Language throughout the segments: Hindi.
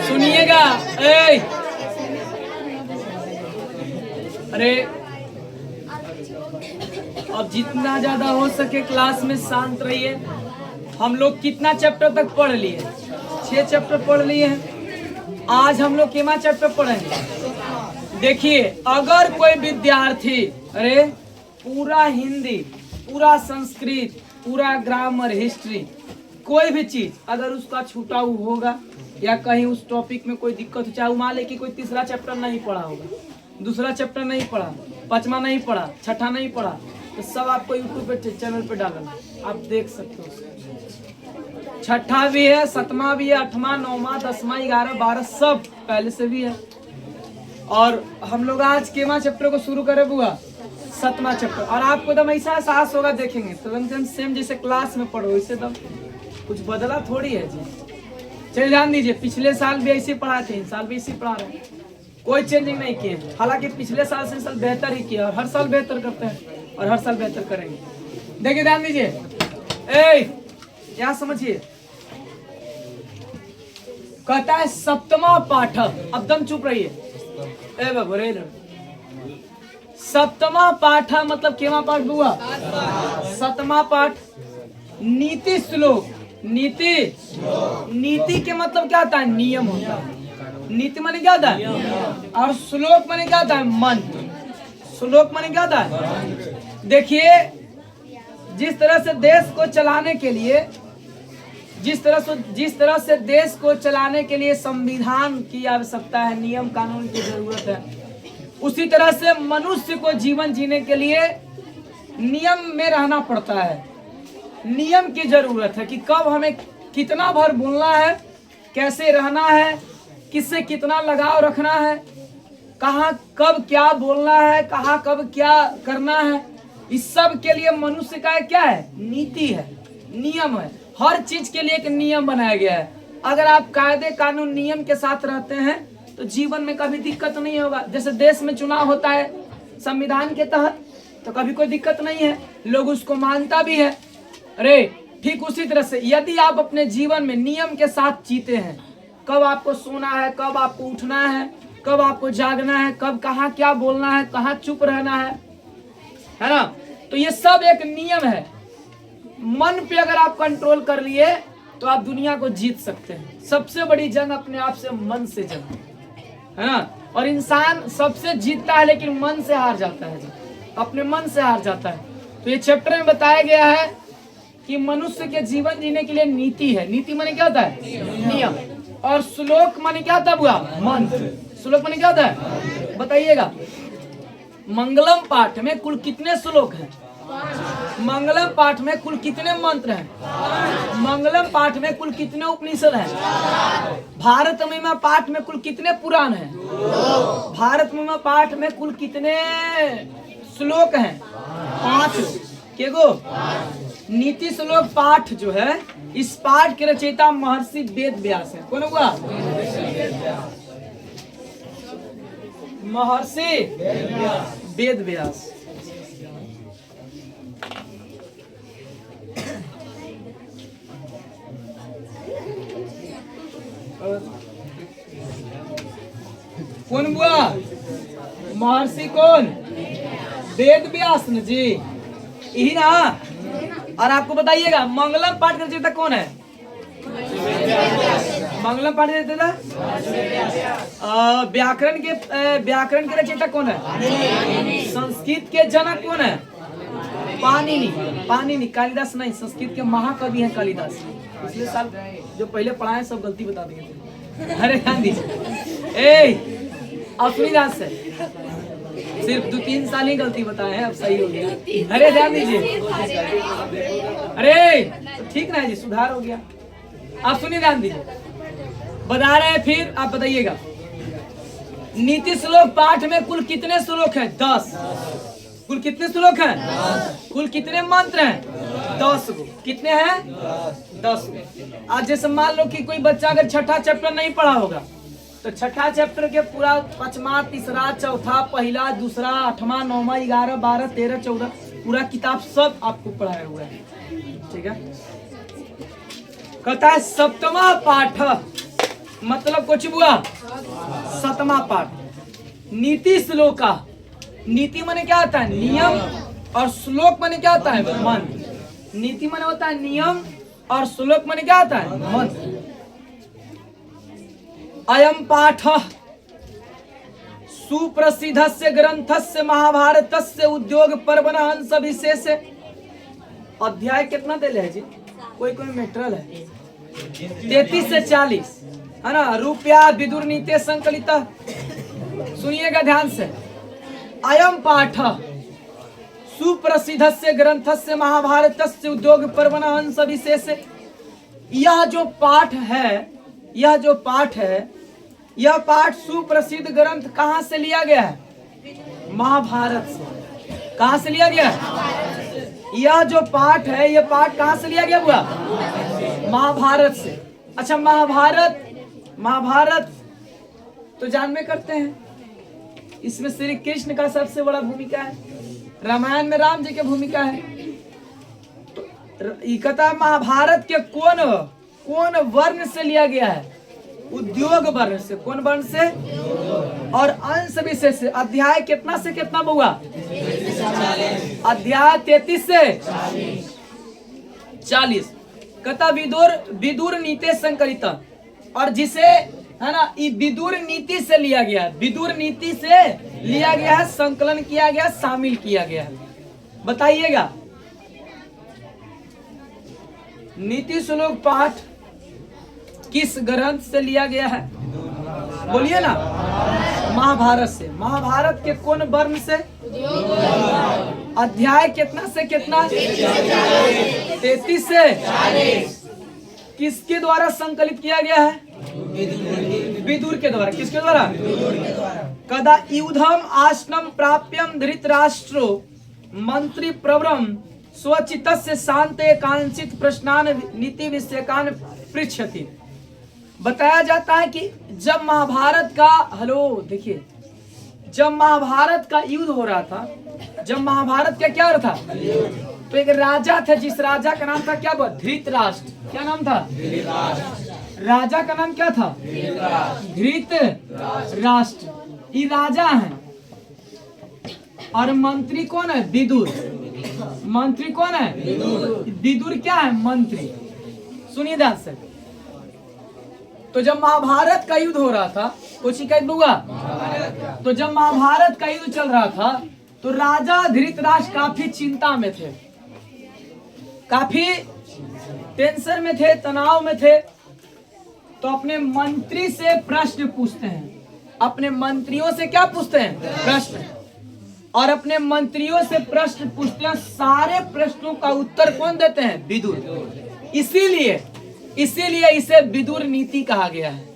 सुनिएगा। अरे अब जितना ज्यादा हो सके क्लास में शांत रहिए। हम लोग कितना चैप्टर तक पढ़ लिए? 6 चैप्टर पढ़ लिए हैं। आज हम लोग केमा चैप्टर पढ़ेंगे? देखिए, अगर कोई विद्यार्थी अरे पूरा हिंदी, पूरा संस्कृत, पूरा ग्रामर, हिस्ट्री, कोई भी चीज अगर उसका छूटा हुआ होगा या कहीं उस टॉपिक में कोई दिक्कत हो, चाहे मान ले कि कोई तीसरा चैप्टर नहीं पढ़ा होगा, दूसरा चैप्टर नहीं पढ़ा, 5वां नहीं पढ़ा, 6ठा नहीं पढ़ा, तो सब आपको यूट्यूब पे चैनल पे डालना, आप देख सकते हो। 6ठा भी है, 7वां भी है, 8वां, 9वां, 10वां, 11, 12 सब पहले से भी है। और हम लोग आज केमा चैप्टर को शुरू करें बुआ? 7वां चैप्टर। और आपको एकदम ऐसा एहसास होगा, देखेंगे तो सेम जैसे क्लास में पढ़ो, इससे तो कुछ बदला थोड़ी है जी। चलिए ध्यान दीजिए, पिछले साल भी ऐसे पढ़ाए थे, इस साल भी इसी पढ़ा रहे हैं, कोई चेंजिंग नहीं किए। हालांकि पिछले साल से इस साल बेहतर ही किया और हर साल बेहतर करते हैं और हर साल बेहतर करेंगे। देखिए ध्यान दीजिए, क्या समझिए, कहता है 7वां पाठ। अब दम चुप रहिए। बाबू 7वां पाठ मतलब केवा पाठ बुआ? 7वां पाठ नीति श्लोक। नीति के मतलब क्या होता है? नियम होता है। नीति माने क्या होता है? और श्लोक माने क्या होता है? मंत्र। श्लोक माने क्या होता है? देखिए, जिस तरह से देश को चलाने के लिए जिस तरह से देश को चलाने के लिए संविधान की आवश्यकता है, नियम कानून की जरूरत है, उसी तरह से मनुष्य को जीवन जीने के लिए नियम में रहना पड़ता है। नियम की जरूरत है कि कब हमें कितना भर बोलना है, कैसे रहना है, किससे कितना लगाव रखना है, कहाँ कब क्या बोलना है, कहाँ कब क्या करना है। इस सब के लिए मनुष्य का क्या है? नीति है, नियम है। हर चीज के लिए एक नियम बनाया गया है। अगर आप कायदे कानून नियम के साथ रहते हैं तो जीवन में कभी दिक्कत नहीं होगा। जैसे देश में चुनाव होता है संविधान के तहत, तो कभी कोई दिक्कत नहीं है, लोग उसको मानता भी है। अरे ठीक उसी तरह से यदि आप अपने जीवन में नियम के साथ जीते हैं, कब आपको सोना है, कब आपको उठना है, कब आपको जागना है, कब कहाँ क्या बोलना है, कहाँ चुप रहना है ना, तो ये सब एक नियम है। मन पे अगर आप कंट्रोल कर लिए तो आप दुनिया को जीत सकते हैं। सबसे बड़ी जंग अपने आप से मन से जंग है ना। और इंसान सबसे जीतता है लेकिन मन से हार जाता है, अपने मन से हार जाता है। तो ये चैप्टर में बताया गया है कि मनुष्य के जीवन जीने के लिए नीति है। नीति माने क्या होता है? नियम। और श्लोक माने क्या होता है बुआ? मंत्र। श्लोक माने क्या होता है बताइएगा? मंगलम पाठ में कुल कितने श्लोक हैं? मंगलम पाठ में कुल कितने मंत्र हैं? मंगलम पाठ में कुल कितने उपनिषद हैं? भारत महिमा पाठ में कुल कितने पुराण हैं? भारत महिमा पाठ में कुल कितने श्लोक हैं? 5। के गो? नीति श्लोक पाठ जो है, इस पाठ के रचयिता महर्षि वेद व्यास है। कौन हुआ? महर्षि वेद व्यास। कौन हुआ? महर्षि कौन? वेद व्यास न जी, यही ना। और आपको बताइएगा मंगलम पाठ का रचयिता कौन है? मंगलम पाठ रचयिता व्याकरण के रचयिता कौन है? संस्कृत के जनक कौन है? पाणिनि। कालिदास नहीं, संस्कृत के महाकवि हैं कालिदास। पिछले साल जो पहले पढ़ाए सब गलती बता दिए थे। अरे ध्यान दीजिए, अपनीदास से सिर्फ 2-3 साल ही गलती बताए हैं, अब सही हो गया। अरे ध्यान दीजिए, अरे तो ठीक ना है जी, सुधार हो गया। आप सुनिए, ध्यान दीजिए, बता रहे हैं, फिर आप बताइएगा। नीति श्लोक पाठ में कुल कितने श्लोक हैं? 10। कुल कितने श्लोक हैं? 10। कुल कितने मंत्र हैं? 10 गो। कितने हैं? 10 गो। आज जैसे मान लो कि कोई बच्चा अगर 6ठा चैप्टर नहीं पढ़ा होगा, तो 6ठा चैप्टर के पूरा 5वां, 3रा, 4था, 1ला, 2रा, 8वां, 9वां, 11, 12, 13, 14 पूरा किताब सब आपको पढ़ाया हुआ है। ठीक है, कहता है सप्तमा पाठ, मतलब कुछ हुआ सतमा पाठ। नीति श्लोका, नीति माने क्या होता है? नियम, और श्लोक माने क्या होता है? मंत्र। नीति माने होता है नियम, और श्लोक माने क्या होता है? मंत्र। अयम पाठ सुप्रसिद्धस्य ग्रंथस्य महाभारतस्य उद्योग पर्वण अंश विशेष। अध्याय कितना दे है जी? कोई मेट्रल है 33 से 40 है ना। रुपया विदुर नीति संकलित। सुनिएगा ध्यान से। अयम पाठ सुप्रसिद्धस्य ग्रंथस्य महाभारतस्य उद्योग पर्वण अंश विशेष। यह जो पाठ है, यह जो पाठ है, यह पाठ सुप्रसिद्ध ग्रंथ कहां से लिया गया है? महाभारत से। कहां से लिया गया? यह जो पाठ है, यह पाठ कहां से लिया गया हुआ? महाभारत से। अच्छा, महाभारत, महाभारत तो जानवे करते हैं, इसमें श्री कृष्ण का सबसे बड़ा भूमिका है। रामायण में राम जी की भूमिका है। तो कथा महाभारत के कौन वर्ण से लिया गया है? उद्योग वर्ण से। कौन वर्ण से? और अंश विशेष से। अध्याय कितना से कितना हुआ? अध्याय 33 से 40। कथा विदुर नीति संकलित, और जिसे है ना ये विदुर नीति से लिया गया है। विदुर नीति से लिया गया है, संकलन किया गया, शामिल किया गया है। बताइएगा नीति श्लोक पाठ किस ग्रंथ से लिया गया है? बोलिए ना। महाभारत से। महाभारत के कौन वर्ण से? अध्याय कितना से कितना? 33 से 40। किसके द्वारा संकलित किया गया है? विदुर के द्वारा। किसके द्वारा? कदा युद्धम आश्रम प्राप्यम धृतराष्ट्रो मंत्री प्रवरम स्वचित्तस्य शांते कांचित प्रश्नान नीति विषयकान पृच्छति। बताया जाता है कि जब महाभारत का, हेलो देखिए, जब महाभारत का युद्ध हो रहा था, जब महाभारत का क्या हो रहा था, तो एक राजा था, जिस राजा का नाम था क्या? धृतराष्ट्र। क्या नाम था? राजा का नाम क्या था? धृतराष्ट्र। ये राजा है। और मंत्री कौन है? विदुर। मंत्री कौन है? विदुर क्या है? मंत्री। सुनिए ध्यान से। तो जब महाभारत का युद्ध हो रहा था, कुछ शिकायत हुआ, तो जब महाभारत का युद्ध चल रहा था, तो राजा धृतराष्ट्र काफी चिंता में थे, काफी टेंशन में थे, तनाव में थे। तो अपने मंत्री से प्रश्न पूछते हैं। अपने मंत्रियों से क्या पूछते हैं? प्रश्न। और अपने मंत्रियों से प्रश्न पूछते हैं। सारे प्रश्नों का उत्तर कौन देते हैं? विदुर। इसीलिए इसे विदुर नीति कहा गया है।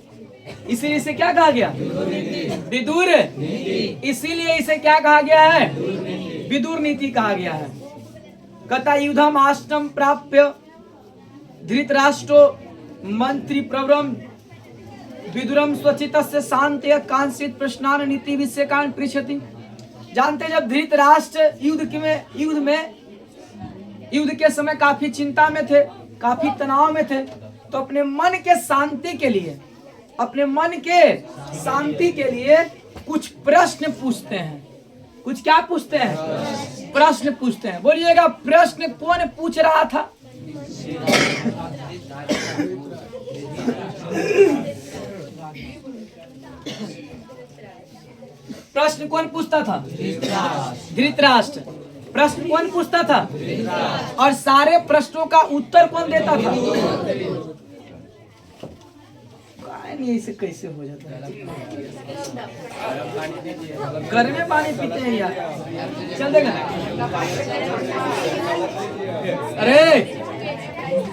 इसीलिए इसे क्या कहा गया? विदुर। इसीलिए इसे क्या कहा गया है? विदुर नीति कहा गया है। कथा युद्धम आश्रम प्राप्य धृतराष्ट्रो मंत्री प्रवरम विदुरम स्वचित्तस्य शांत्य कांचित प्रश्नान नीति विषयकान पृच्छति। जानते, जब धृतराष्ट्र युद्ध के समय काफी चिंता में थे, काफी तनाव में थे, तो अपने मन के शांति के लिए, अपने मन के शांति के लिए कुछ प्रश्न पूछते हैं। कुछ क्या पूछते हैं? प्रश्न पूछते हैं। बोलिएगा प्रश्न कौन पूछ रहा था? प्रश्न कौन पूछता था? धृतराष्ट्र। प्रश्न कौन पूछता था? और सारे प्रश्नों का उत्तर कौन देता था? नहीं, ऐसे कैसे हो जाता है? घर में पानी पीते हैं यार, चल देगा। अरे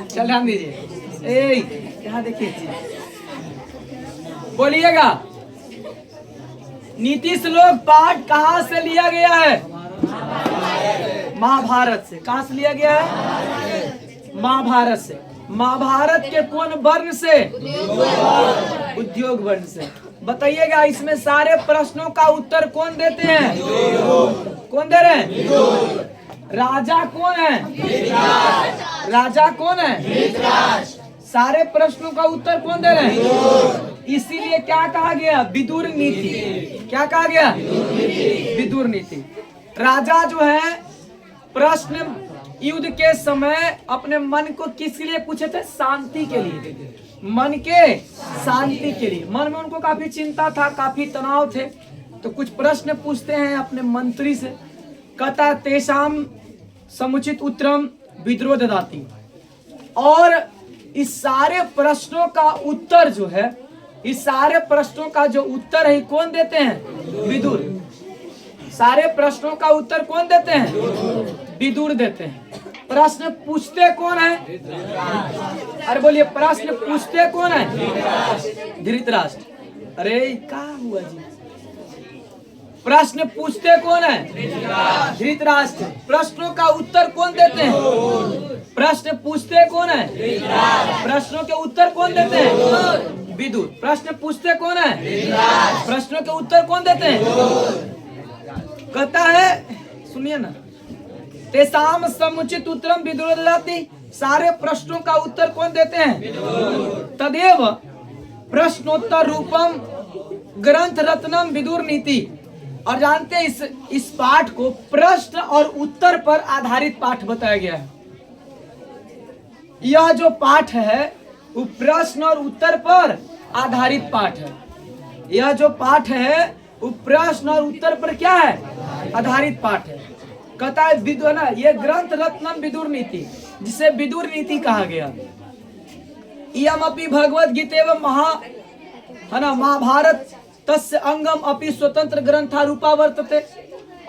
चल ध्यान दीजिए। यहाँ देखिए, बोलिएगा नीति श्लोक पाठ कहाँ से लिया गया है? महाभारत से। कहाँ से लिया गया है? महाभारत से। महाभारत के कौन वर्ण से? उद्योग वर्ण से। बताइएगा इसमें सारे प्रश्नों का उत्तर कौन देते हैं? कौन दे रहे हैं? राजा कौन है? राजा कौन है? सारे प्रश्नों का उत्तर कौन दे रहे हैं? इसीलिए क्या कहा गया? विदुर नीति। क्या कहा गया? विदुर नीति। राजा जो है प्रश्न युद्ध के समय अपने मन को किसके लिए पूछे थे? शांति के लिए, मन के शांति के लिए। मन में उनको काफी चिंता था, काफी तनाव थे, तो कुछ प्रश्न पूछते हैं अपने मंत्री से। कहता तेषाम समुचित उत्तरम विद्रोह ददाति। और इस सारे प्रश्नों का उत्तर जो है, इस सारे प्रश्नों का जो उत्तर है कौन देते हैं? विदुर। सारे प्रश्नों का उत्तर कौन देते हैं? विदुर देते हैं। प्रश्न पूछते कौन है? अरे बोलिए, प्रश्न पूछते कौन है? धृतराष्ट्र। अरे क्या हुआ जी? प्रश्न पूछते कौन है? धृतराष्ट्र। प्रश्नों का उत्तर कौन देते हैं? प्रश्न पूछते कौन है? प्रश्नों के उत्तर कौन देते हैं? विदुर। प्रश्न पूछते कौन है? प्रश्नों के उत्तर कौन देते हैं? कहता है, सुनिए ना, तेषाम समुचित उत्तरम विदुर ददाति। सारे प्रश्नों का उत्तर कौन देते हैं? तदेव प्रश्नोत्तर रूपम ग्रंथ रत्नम विदुर नीति। और जानते हैं इस पाठ को प्रश्न और उत्तर पर आधारित पाठ बताया गया है। यह जो पाठ है वो प्रश्न और उत्तर पर आधारित पाठ है। यह जो पाठ है वो प्रश्न और उत्तर पर क्या है? आधारित पाठ है। कहता है विदुर ना, ये ग्रंथ रत्नम विदुर नीति, जिसे विदुर नीति कहा गया। इयम अपि भगवद गीते व महाभारत तस्य अंगम अपि स्वतंत्र ग्रंथा रूपा वर्तते।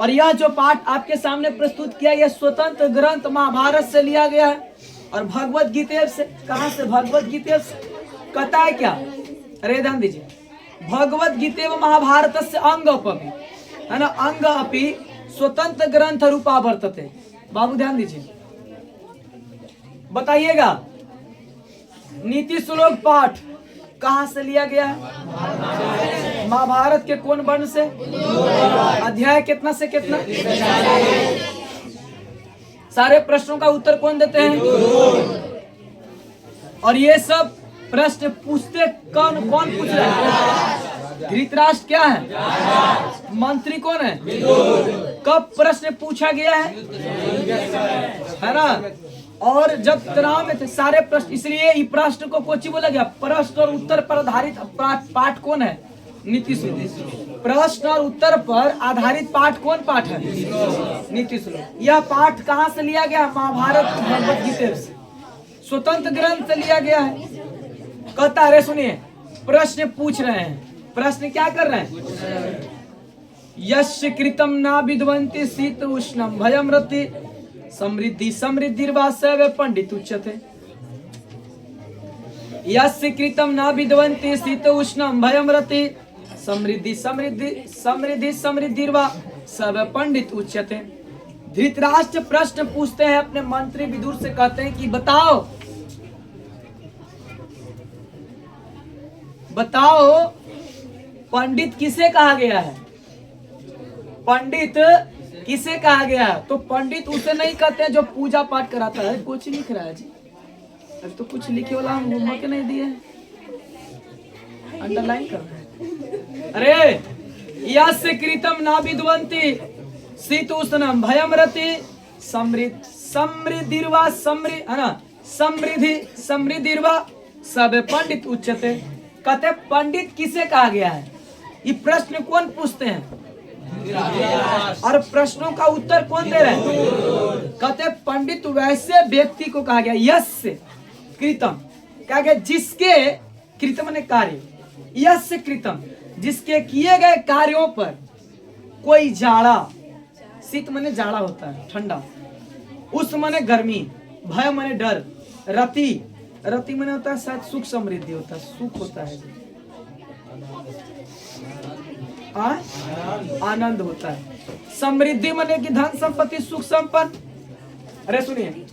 और यह जो पाठ आपके सामने प्रस्तुत किया, यह स्वतंत्र ग्रंथ महाभारत से लिया गया है और भगवद गीता से। कहां से? भगवद गीता से। कहता है क्या? अरे ध्यान दीजिए, भगवद गीते व महाभारत से अंग अपि, है ना, अंग अपि स्वतंत्र ग्रंथ रूपा वर्तते। बाबू ध्यान दीजिए, बताइएगा नीति श्लोक पाठ कहां से लिया गया है? महाभारत के कौन वर्ण से? अध्याय कितना से कितना? सारे प्रश्नों का उत्तर कौन देते हैं? और ये सब प्रश्न पूछते कौन पूछ रहे हैं? धृतराष्ट्र क्या है? मंत्री कौन है? कब प्रश्न पूछा गया है ना? और जब तनाव में थे सारे प्रश्न, इसलिए इस प्रश्न को कोची बोला गया? प्रश्न और उत्तर पर आधारित पाठ कौन है? नीति श्लोक। प्रश्न और उत्तर पर आधारित पाठ कौन पाठ है? नीति श्लोक। यह पाठ कहाँ से लिया गया? महाभारत भगवद गीता से, स्वतंत्र ग्रंथ से लिया गया है। कहता है, सुनिए, प्रश्न पूछ रहे हैं। प्रश्न क्या कर रहे हैं? यस्य कृतम ना विद्वन्ति शीत उष्णम भयम रति समृद्धि समृद्धिर्वा सैव पंडित उच्यते। यस्य कृतम ना विद्वन्ति शीत उष्णम भयम रति समृद्धि समृद्धिर्वा सैव पंडित उच्यते। धृतराष्ट्र प्रश्न पूछते हैं अपने मंत्री विदुर से। कहते हैं कि बताओ पंडित किसे कहा गया है? पंडित किसे कहा गया है? तो पंडित उसे नहीं कहते हैं जो पूजा पाठ कराता है। कुछ लिख रहा है जी, अभी तो कुछ लिखे वाला हम होमवर्क नहीं दिए, अंडरलाइन कर रहे हैं। अरे यस्य कृतम ना विद्वन्ति शीतोष्णम भयम रति समृद्धिर्वा समृद्धिर्वा सब पंडित उच्यते। कहते पंडित किसे कहा गया है? ये प्रश्न कौन पूछते हैं और प्रश्नों का उत्तर कौन दे रहे हैं? कहते पंडित वैसे व्यक्ति को कहा गया। यस्य कृतम कहा गया, जिसके कृतम ने कार्य, यस्य कृतम जिसके किए गए कार्यों पर कोई जाड़ा, शीत मने जाड़ा होता है ठंडा, उस मने गर्मी, भय मने डर, रति मने होता है शायद सुख समृद्धि होता है, सुख होता है, आनंद होता है। समृद्धि मने कि धन संपत्ति सुख संपन्न। अरे सुनिए,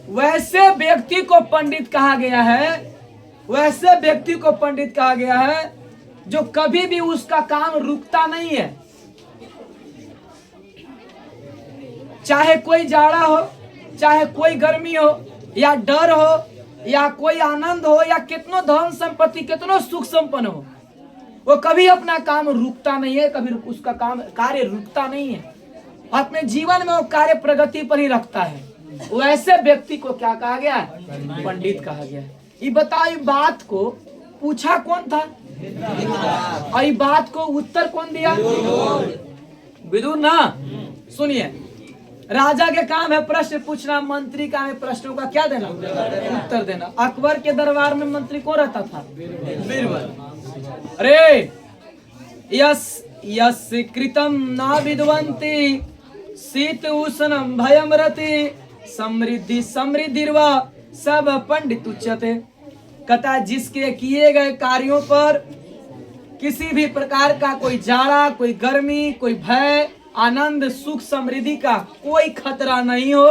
वैसे व्यक्ति को पंडित कहा गया है, वैसे व्यक्ति को पंडित कहा गया है जो कभी भी उसका काम रुकता नहीं है। चाहे कोई जाड़ा हो, चाहे कोई गर्मी हो, या डर हो, या कोई कोई आनंद हो या कितनो धन संपत्ति, कितनो सुख संपन्न हो, वो कभी अपना काम रुकता नहीं है, कभी उसका काम कार्य रुकता नहीं है, अपने जीवन में वो कार्य प्रगति पर ही रखता है। वैसे व्यक्ति को क्या कहा गया है? पंडित कहा गया है। ये बताओ, बात को पूछा कौन था और ये बात को उत्तर कौन दिया? विदुर ना। सुनिए, राजा के काम है प्रश्न पूछना, मंत्री का है प्रश्नों का क्या देना? उत्तर देना। अकबर के दरबार में मंत्री कौन रहता था? बीरबल। अरे यस यस कृतम ना विद्वंती शीत उष्णम भयम रति समृद्धि समृद्धिर्वा सब पंडित उच्यते। कथा जिसके किए गए कार्यों पर किसी भी प्रकार का कोई जाड़ा, कोई गर्मी, कोई भय, आनंद, सुख, समृद्धि का कोई खतरा नहीं हो,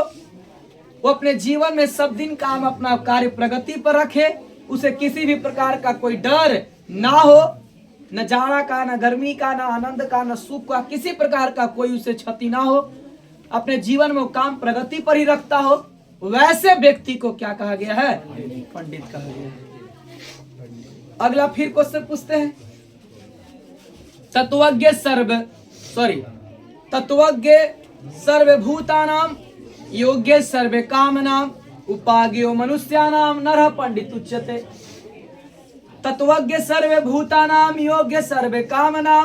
वो अपने जीवन में सब दिन काम अपना कार्य प्रगति पर रखे, उसे किसी भी प्रकार का कोई डर ना हो, न जाड़ा का, न गर्मी का, न आनंद का, न सुख का, किसी प्रकार का कोई उसे क्षति ना हो, अपने जीवन में वो काम प्रगति पर ही रखता हो, वैसे व्यक्ति को क्या कहा गया है? पंडित कहा गया है। अगला फिर क्वेश्चन पूछते हैं। तत्वज्ञ सर्वभूतानां योग्य सर्व कामनां उपाज्ञो मनुष्याणां नरः पंडित उच्यते। तत्वज्ञ सर्वभूतानां योग्य सर्व कामनां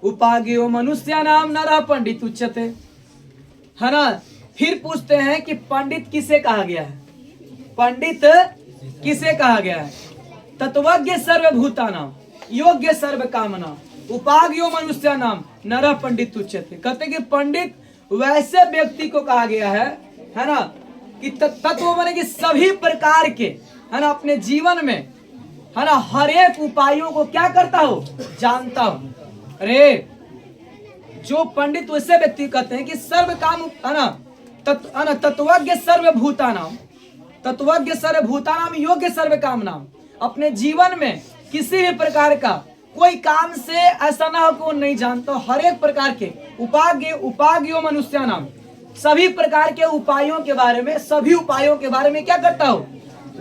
उपाज्ञो मनुष्याणां नरः पंडित उच्यते, है ना। फिर पूछते हैं कि पंडित किसे कहा गया है? पंडित किसे कहा गया है? तत्वज्ञ सर्वभूतानां योग्य सर्व कामनां उपाज्ञो मनुष्याणां नरः पंडित उच्यते। कहते कि पंडित वैसे व्यक्ति को कहा गया है ना, कि तत्व माने कि सभी प्रकार के, है ना, अपने जीवन में, है ना, हर एक उपायों को क्या करता हो? जानता हो। अरे जो पंडित वैसे व्यक्ति कहते हैं कि सर्व काम, है ना, तत्वज्ञ सर्वभूतानां योग्य सर्व कामनां, अपने जीवन में किसी भी प्रकार का कोई काम से ऐसा ना हो कि वो नहीं जानता, हर एक प्रकार के उपाज्ञो मनुष्याणां, सभी प्रकार के उपायों के बारे में, सभी उपायों के बारे में क्या करता हो?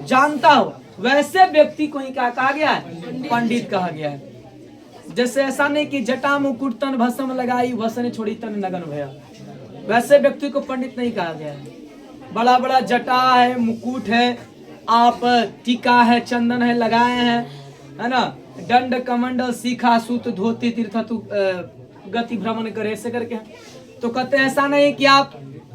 जानता हो। वैसे व्यक्ति को ही क्या कहा गया है? पंडित कहा गया है। जैसे ऐसा नहीं कि जटा मुकुट तन भस्म लगाई वसन छोड़ी तन नगन भया, वैसे व्यक्ति को पंडित नहीं कहा गया है। बड़ा बड़ा जटा है, मुकुट है, आप टीका है, चंदन है लगाए हैं, है ना, दंड कमंडल सीखा सूत धोती तीर्थतु गति भ्रमण करे, ऐसे करके, तो कहते हैं ऐसा नहीं कि आप,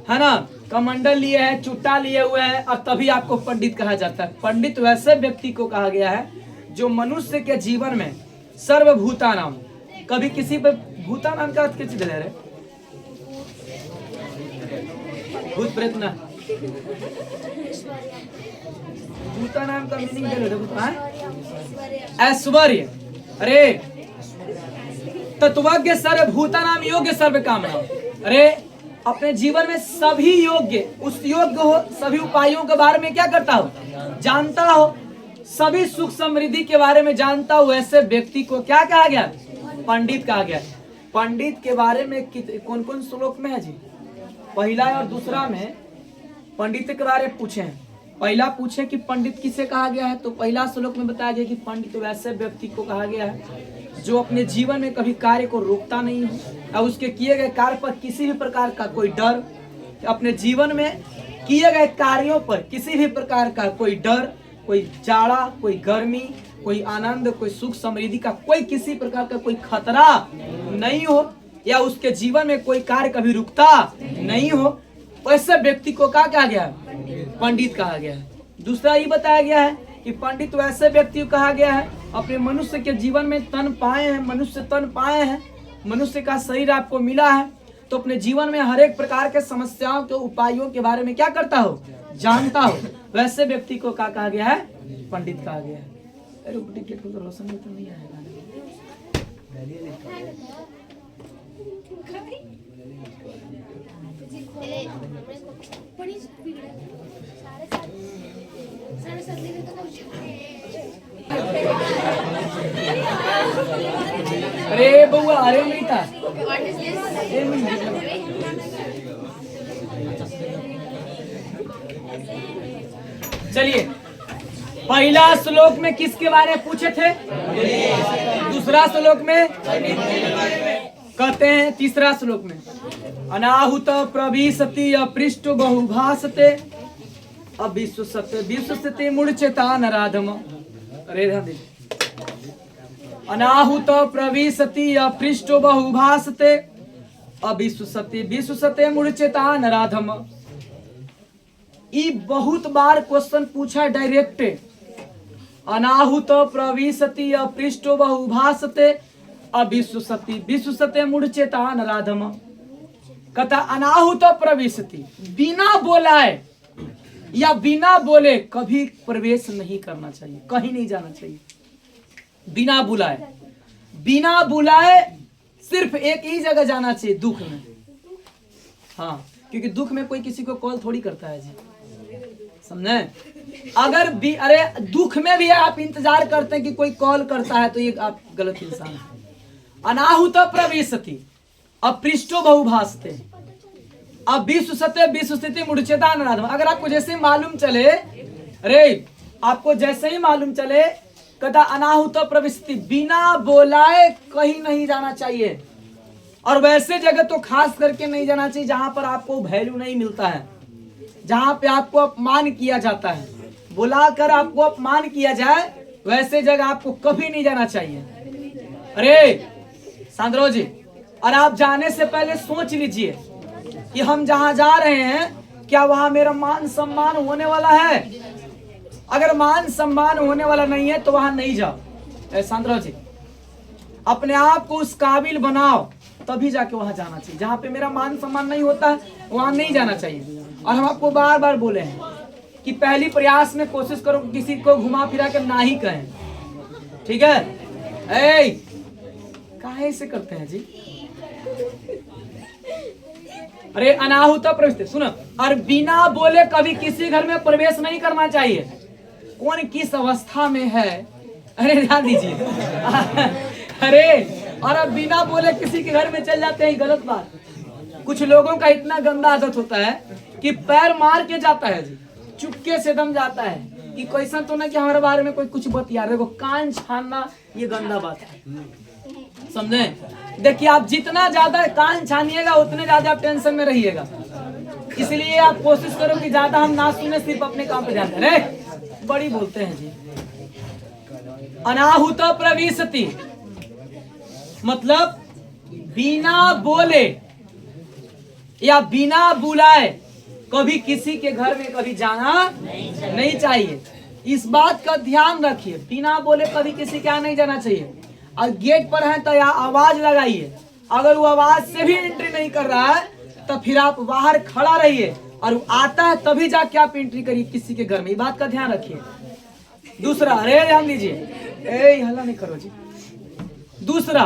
है ना, कमंडल लिए हैं, चुट्टा लिए हुए हैं और तभी आपको पंडित कहा जाता है। पंडित वैसे व्यक्ति को कहा गया है जो मनुष्य के जीवन में सर्वभूतानां, कभी किसी पे भूतानां का अर्थ किसी दे रहे? भूत प्रेत ना, भूतानां का मीनिंग दे रहे? ऐश्वर्य। अरे तत्वज्ञ सर्वभूतानां योग्य सर्व कामनां, अरे अपने जीवन में सभी योग्य, उस योग्य हो, सभी उपायों के बारे में क्या करता हो? जानता हो, सभी सुख समृद्धि के बारे में जानता हो, ऐसे व्यक्ति को क्या कहा गया? पंडित कहा गया। पंडित के बारे में कौन कौन श्लोक में है जी? पहला और दूसरा में पंडित के बारे में पूछे हैं। पहला पूछे कि पंडित किसे कहा गया है, तो पहला श्लोक में बताया गया कि पंडित वैसे व्यक्ति को कहा गया है जो अपने जीवन में कभी कार्य को रोकता नहीं हो और उसके किए गए कार्य पर किसी भी प्रकार का कोई डर, अपने जीवन में किए गए कार्यों पर किसी भी प्रकार का कोई डर, कोई जाड़ा, कोई गर्मी, कोई आनंद, कोई सुख समृद्धि का कोई किसी प्रकार का कोई खतरा नहीं हो, या उसके जीवन में कोई कार्य कभी रुकता नहीं हो, वैसे व्यक्ति को क्या कहा गया? पंडित कहा गया है। दूसरा ये बताया गया है कि पंडित वैसे व्यक्ति को कहा गया है अपने मनुष्य के जीवन में तन पाए हैं, मनुष्य तन पाए हैं, मनुष्य का शरीर आपको मिला है, तो अपने जीवन में हर एक प्रकार के समस्याओं के उपायों के बारे में क्या करता हो? जानता हो। वैसे व्यक्ति को क्या कहा गया है? पंडित कहा गया है। अरे टिकट को रोशन में तो नहीं आएगा। अरे बउआ, अरे अमृता, चलिए पहला श्लोक में किसके बारे में पूछे थे? दूसरा श्लोक में कहते हैं, तीसरा श्लोक में अनाहुत प्रविशति अपृष्ट बहुभासते अविश्वसते मूढ़चेता नराधम। अरे ध्यान दीजिए, अनाहुत प्रविशति अपृष्ट बहुभासते अविश्वसते मूढ़चेता नराधम। ई बहुत बार क्वेश्चन पूछा डायरेक्ट। अनाहुत प्रविशति अपृष्ट बहुभासते अविश्वसते मूढ़चेता नराधम। कथा अनाहुत प्रविशति, बिना बोलाए या बिना बोले कभी प्रवेश नहीं करना चाहिए, कहीं नहीं जाना चाहिए। बिना बुलाए सिर्फ एक ही जगह जाना चाहिए, दुख में। हाँ, क्योंकि दुख में कोई किसी को कॉल थोड़ी करता है जी, समझे? अगर भी अरे दुख में भी आप इंतजार करते हैं कि कोई कॉल करता है तो ये आप गलत इंसान है। अनाहुत प्रविशति अपृष्टो बहुभासते अविश्वसते मूढ़चेता नराधम। अगर आपको जैसे ही मालूम चले, अरे आपको जैसे ही मालूम चले कदा अनाहुत प्रविशति, बिना बोलाए कहीं नहीं जाना चाहिए। और वैसे जगह तो खास करके नहीं जाना चाहिए जहां पर आपको वैल्यू नहीं मिलता है, जहां पे आपको अपमान किया जाता है। बुलाकर आपको अपमान किया जाए वैसे जगह आपको कभी नहीं जाना चाहिए। अरे सांद्रो जी, और आप जाने से पहले सोच लीजिए कि हम जहां जा रहे हैं क्या वहां मेरा मान सम्मान होने वाला है? अगर मान सम्मान होने वाला नहीं है तो वहां नहीं जाओ। सांद्रो जी, अपने आप को उस काबिल बनाओ, तभी जाके वहां जाना चाहिए। जहां पे मेरा मान सम्मान नहीं होता है वहां नहीं जाना चाहिए। और हम आपको बार बार बोले हैं कि पहली प्रयास में कोशिश करो किसी को घुमा फिरा कर ना ही कहें, ठीक है? काहे से करते हैं जी? अरे अनाहुत प्रवेश, सुनो, और बिना बोले कभी किसी घर में प्रवेश नहीं करना चाहिए। कौन किस अवस्था में है, अरे ध्यान दीजिए। अरे और अब बिना बोले किसी के घर में चल जाते हैं, गलत बात। कुछ लोगों का इतना गंदा आदत होता है कि पैर मार के जाता है जी, चुपके से दम जाता है कि कैसा तो ना कि हमारे बारे में कोई कुछ बतिया रहे। कान छानना ये गंदा बात है, समझे? देखिए, आप जितना ज्यादा कान छानिएगा उतने ज्यादा आप टेंशन में रहिएगा। इसलिए आप कोशिश करो कि ज्यादा हम ना सुने, सिर्फ अपने काम पे ध्यान दें। अरे बड़ी बोलते हैं जी। अनाहुत प्रविशति मतलब बिना बोले या बिना बुलाए कभी किसी के घर में कभी जाना नहीं चाहिए। इस बात का ध्यान रखिए, बिना बोले कभी किसी के यहाँ नहीं जाना चाहिए। और गेट पर है तो यहाँ आवाज लगाइए। अगर वो आवाज से भी एंट्री नहीं कर रहा है तो फिर आप बाहर खड़ा रहिए, और वो आता है तभी जाके आप एंट्री करिए किसी के घर में। ये बात का ध्यान रखिए। दूसरा, अरे ध्यान दीजिए, हल्ला नहीं करो जी। दूसरा,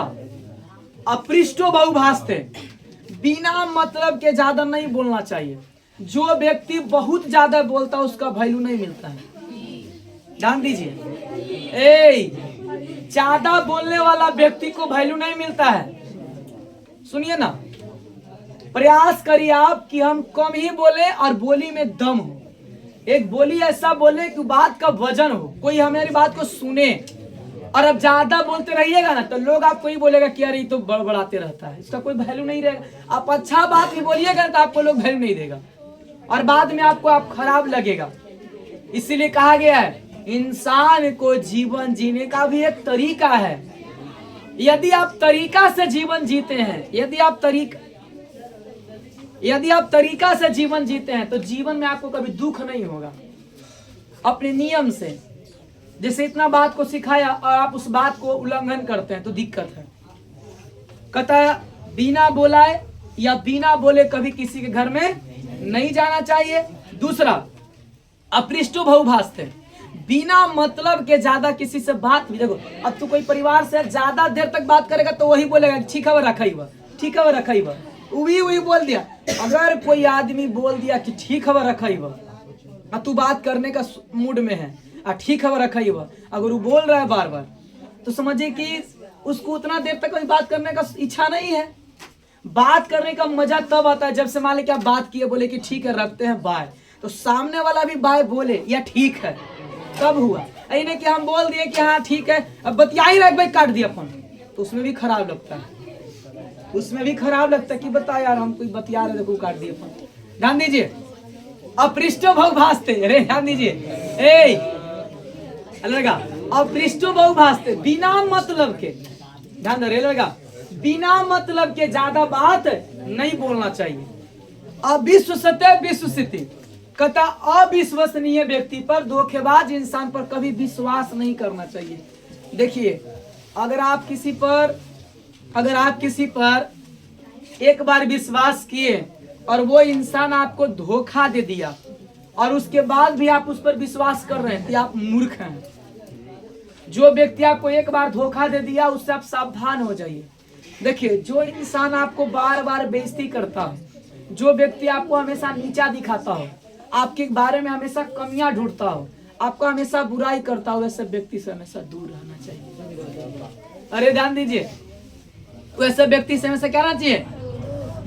अपृष्टो बहुभासते, बिना मतलब के ज्यादा नहीं बोलना चाहिए। जो व्यक्ति बहुत ज्यादा बोलता है उसका वैल्यू नहीं मिलता है, ध्यान दीजिए। ज्यादा बोलने वाला व्यक्ति को वैल्यू नहीं मिलता है। सुनिए ना, प्रयास करिए आप कि हम कम ही बोले और बोली में दम हो। एक बोली ऐसा बोले कि बात का वजन हो, कोई हमारी बात को सुने। और अब ज्यादा बोलते रहिएगा ना तो लोग आपको ही बोलेगा कि यार ये तो बड़बड़ाते रहता है, इसका कोई वैल्यू नहीं रहेगा। आप अच्छा बात भी बोलिएगा तो आपको लोग वैल्यू नहीं देगा और बाद में आपको आप खराब लगेगा। इसीलिए कहा गया है इंसान को जीवन जीने का भी एक तरीका है। यदि आप तरीका से जीवन जीते हैं, यदि आप तरीका से जीवन जीते हैं तो जीवन में आपको कभी दुख नहीं होगा। अपने नियम से, जैसे इतना बात को सिखाया और आप उस बात को उल्लंघन करते हैं तो दिक्कत है। कहता है बिना बोलाए या बिना बोले कभी किसी के घर में नहीं जाना चाहिए। दूसरा, अपृष्टो बहुभासते, बिना मतलब के ज्यादा किसी से बात भी। देखो, अब तू कोई परिवार से ज्यादा देर तक बात करेगा तो वही बोलेगा ठीक है रखा ही, ठीक है रखा ही, वही बोल दिया। अगर कोई आदमी बोल दिया कि ठीक है रखा ही, तू बात करने का मूड में है, ठीक है रखा ही, अगर वो बोल रहा है बार बार तो समझिए कि उसको उतना देर तक कोई बात करने का इच्छा नहीं है। बात करने का मजा तब आता है जब से मान लीजिए आप बात किए, बोले कि ठीक है रखते हैं बाय, तो सामने वाला भी बाय बोले या ठीक है, कब हुआ? नहीं कि हम बोल दिए कि हाँ ठीक है, अब बतिया ही रख भाई, काट दिया फोन, तो उसमें भी खराब लगता है, उसमें भी खराब लगता है कि बता यार हम कोई बतिया रहे थे, काट दिए फोन। ध्यान दीजिए, अपृष्टो बहुभाषते, अरे ध्यान दीजिए, लगा अपृष्टो बहुभाषते, बिना मतलब के, ध्यान दे लगा, बिना मतलब के ज्यादा बात नहीं बोलना चाहिए। अविश्वसनीय विश्वसिति, कहता अविश्वसनीय व्यक्ति पर, धोखेबाज इंसान पर कभी विश्वास नहीं करना चाहिए। देखिए, अगर आप किसी पर एक बार विश्वास किए और वो इंसान आपको धोखा दे दिया और उसके बाद भी आप उस पर विश्वास कर रहे हैं, तो आप मूर्ख हैं। जो व्यक्ति आपको एक बार धोखा दे दिया उससे आप सावधान हो जाइए। देखिए, जो इंसान आपको बार बार बेइज्जती करता हो, जो व्यक्ति आपको हमेशा नीचा दिखाता हो, आपके बारे में हमेशा कमियां ढूंढता हो, आपको हमेशा बुराई करता हो, वैसे व्यक्ति से हमेशा दूर रहना चाहिए। अरे ध्यान दीजिए, वैसे व्यक्ति से हमेशा क्या रहना चाहिए?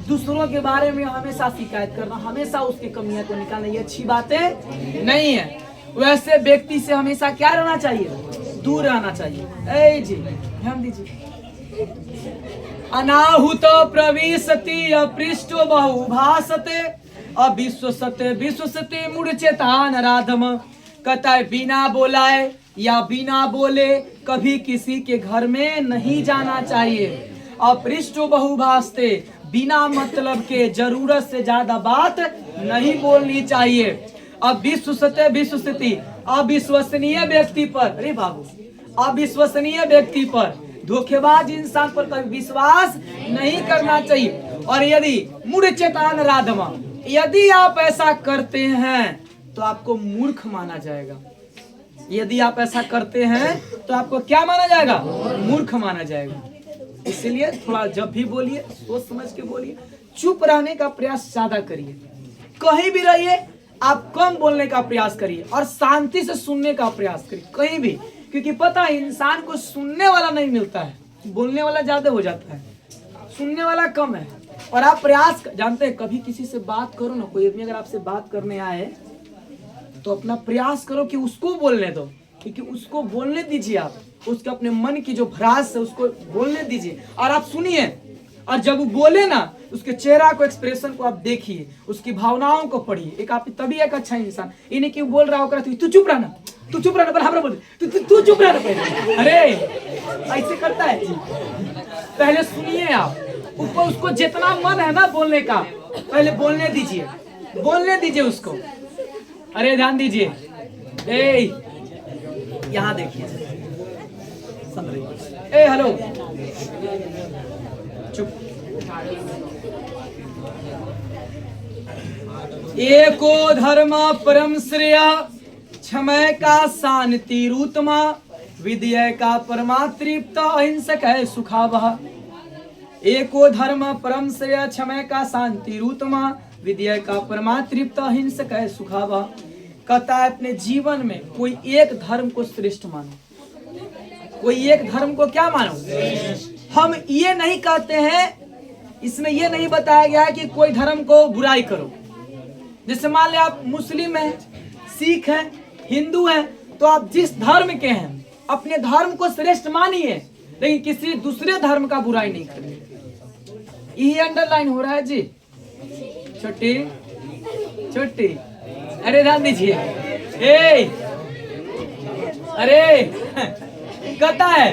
दूसरों के बारे में हमेशा शिकायत करना, हमेशा उसकी कमियां को निकालना, ये अच्छी बातें नहीं है। वैसे व्यक्ति से हमेशा क्या रहना चाहिए? दूर रहना चाहिए। जी ध्यान दीजिए, अनाहुत प्रविशति अपृष्टो बहुभाषते, अविश्वसते विश्वसते मूढ़चेतान राधम, कहता है बिना बोलाए या बिना बोले कभी किसी के घर में नहीं जाना चाहिए। अपृष्टो बहुभाषते, बिना मतलब के जरूरत से ज्यादा बात नहीं बोलनी चाहिए। अविश्वसते विश्वसति, अविश्वसनीय व्यक्ति पर, अरे बाबू, अविश्वसनीय व्यक्ति पर, धोखेबाज इंसान पर कभी विश्वास नहीं करना चाहिए। और यदि मूढ़चेतान राधमा, यदि आप ऐसा करते हैं तो आपको मूर्ख माना जाएगा। यदि आप ऐसा करते हैं तो आपको क्या माना जाएगा? मूर्ख माना जाएगा। इसलिए थोड़ा जब भी बोलिए सोच समझ के बोलिए, चुप रहने का प्रयास ज्यादा करिए। कहीं भी रहिए आप कम बोलने का प्रयास करिए और शांति से सुनने का प्रयास करिए कहीं भी, क्योंकि पता है इंसान को सुनने वाला नहीं मिलता है, बोलने वाला ज्यादा हो जाता है, सुनने वाला कम है। और आप प्रयास जानते हैं, कभी किसी से बात करो ना, कोई आदमी अगर आपसे बात करने आए तो अपना प्रयास करो कि उसको बोलने दो, क्योंकि उसको बोलने दीजिए, आप उसके अपने मन की जो भ्रास है उसको बोलने दीजिए और आप सुनिए। और जब वो बोले ना, उसके चेहरा को, एक्सप्रेशन को आप देखिए, उसकी भावनाओं को पढ़िए। एक आप तभी एक अच्छा इंसान, इन्हें क्यों बोल रहा होगा, तू चुप रहना, तू चुप रहना, बराबर बोल, तू चुप रहना पहले। अरे ऐसे करता है, पहले सुनिए आप, ऊपर उसको जितना मन है ना बोलने का, पहले बोलने दीजिए उसको। अरे ध्यान दीजिए, यहाँ देखिए, सुन रही, हेलो, चुप। एको धर्म परम श्रेय, क्षमय का शांति रूतमा, विद्या का परमातृप्त, अहिंसक है सुखावह। एको धर्म परम श्रेय, क्षमय का शांति रूतमा, विद्या का परमातृप्त, अहिंसक है सुखावह। कहता है अपने जीवन में कोई एक धर्म को श्रेष्ठ मानो। कोई एक धर्म को क्या मानो? हम ये नहीं कहते हैं, इसमें ये नहीं बताया गया है कि कोई धर्म को बुराई करो। जैसे मान लिया आप मुस्लिम हैं, सिख हैं, हिंदू हैं, तो आप जिस धर्म के हैं अपने धर्म को श्रेष्ठ मानिए, लेकिन किसी दूसरे धर्म का बुराई नहीं करिए। यही अंडरलाइन हो रहा है जी, छोटी। अरे ध्यान दीजिए, अरे कहता है,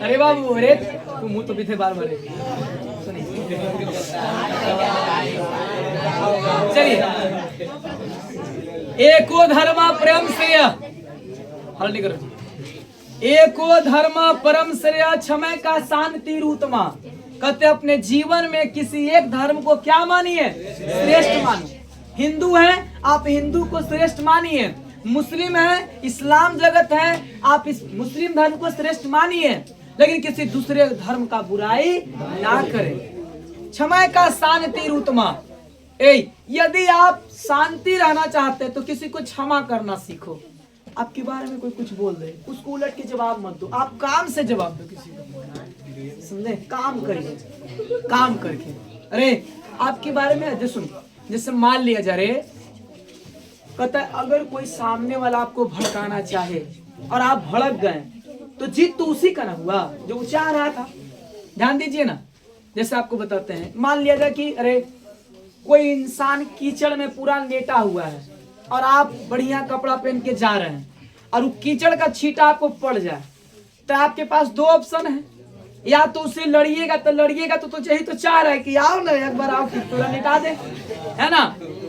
अरे बाबू, अरे तू मुंह तो पीछे बार बार। चलिए, एको धर्म परम श्रेय, हल नहीं करो, एको धर्म परम श्रेय, क्षमय का शांति रूतमा। कहते अपने जीवन में किसी एक धर्म को क्या मानिए? श्रेष्ठ मानो। हिंदू हैं, आप हिंदू को श्रेष्ठ मानिए। मुस्लिम है, इस्लाम जगत है, आप इस मुस्लिम धर्म को श्रेष्ठ मानिए, लेकिन किसी दूसरे धर्म का बुराई ना करें। क्षमा का शांति रूतमा, यदि आप शांति रहना चाहते हैं तो किसी को क्षमा करना सीखो। आपके बारे में कोई कुछ बोल दे, उसको उलट के जवाब मत दो, आप काम से जवाब दो किसी को, समझे? काम करिए, काम करके। अरे आपके बारे में सुनो, जैसे मान लिया जा रहे कहता है अगर कोई सामने वाला आपको भड़काना चाहे और आप भड़क गए तो जीत तो उसी का ना हुआ जो वो चाह रहा था। ध्यान दीजिए ना, जैसे आपको बताते हैं, मान लिया जाए कि अरे कोई इंसान कीचड़ में पूरा लेटा हुआ है और आप बढ़िया कपड़ा पहन के जा रहे हैं और वो कीचड़ का छींटा आपको पड़ जाए, तो आपके पास दो ऑप्शन है, या तो उससे लड़िएगा तो यही तो चाह रहा है कि आओ ना एक बार आओ पूरा लेटा दे, है ना।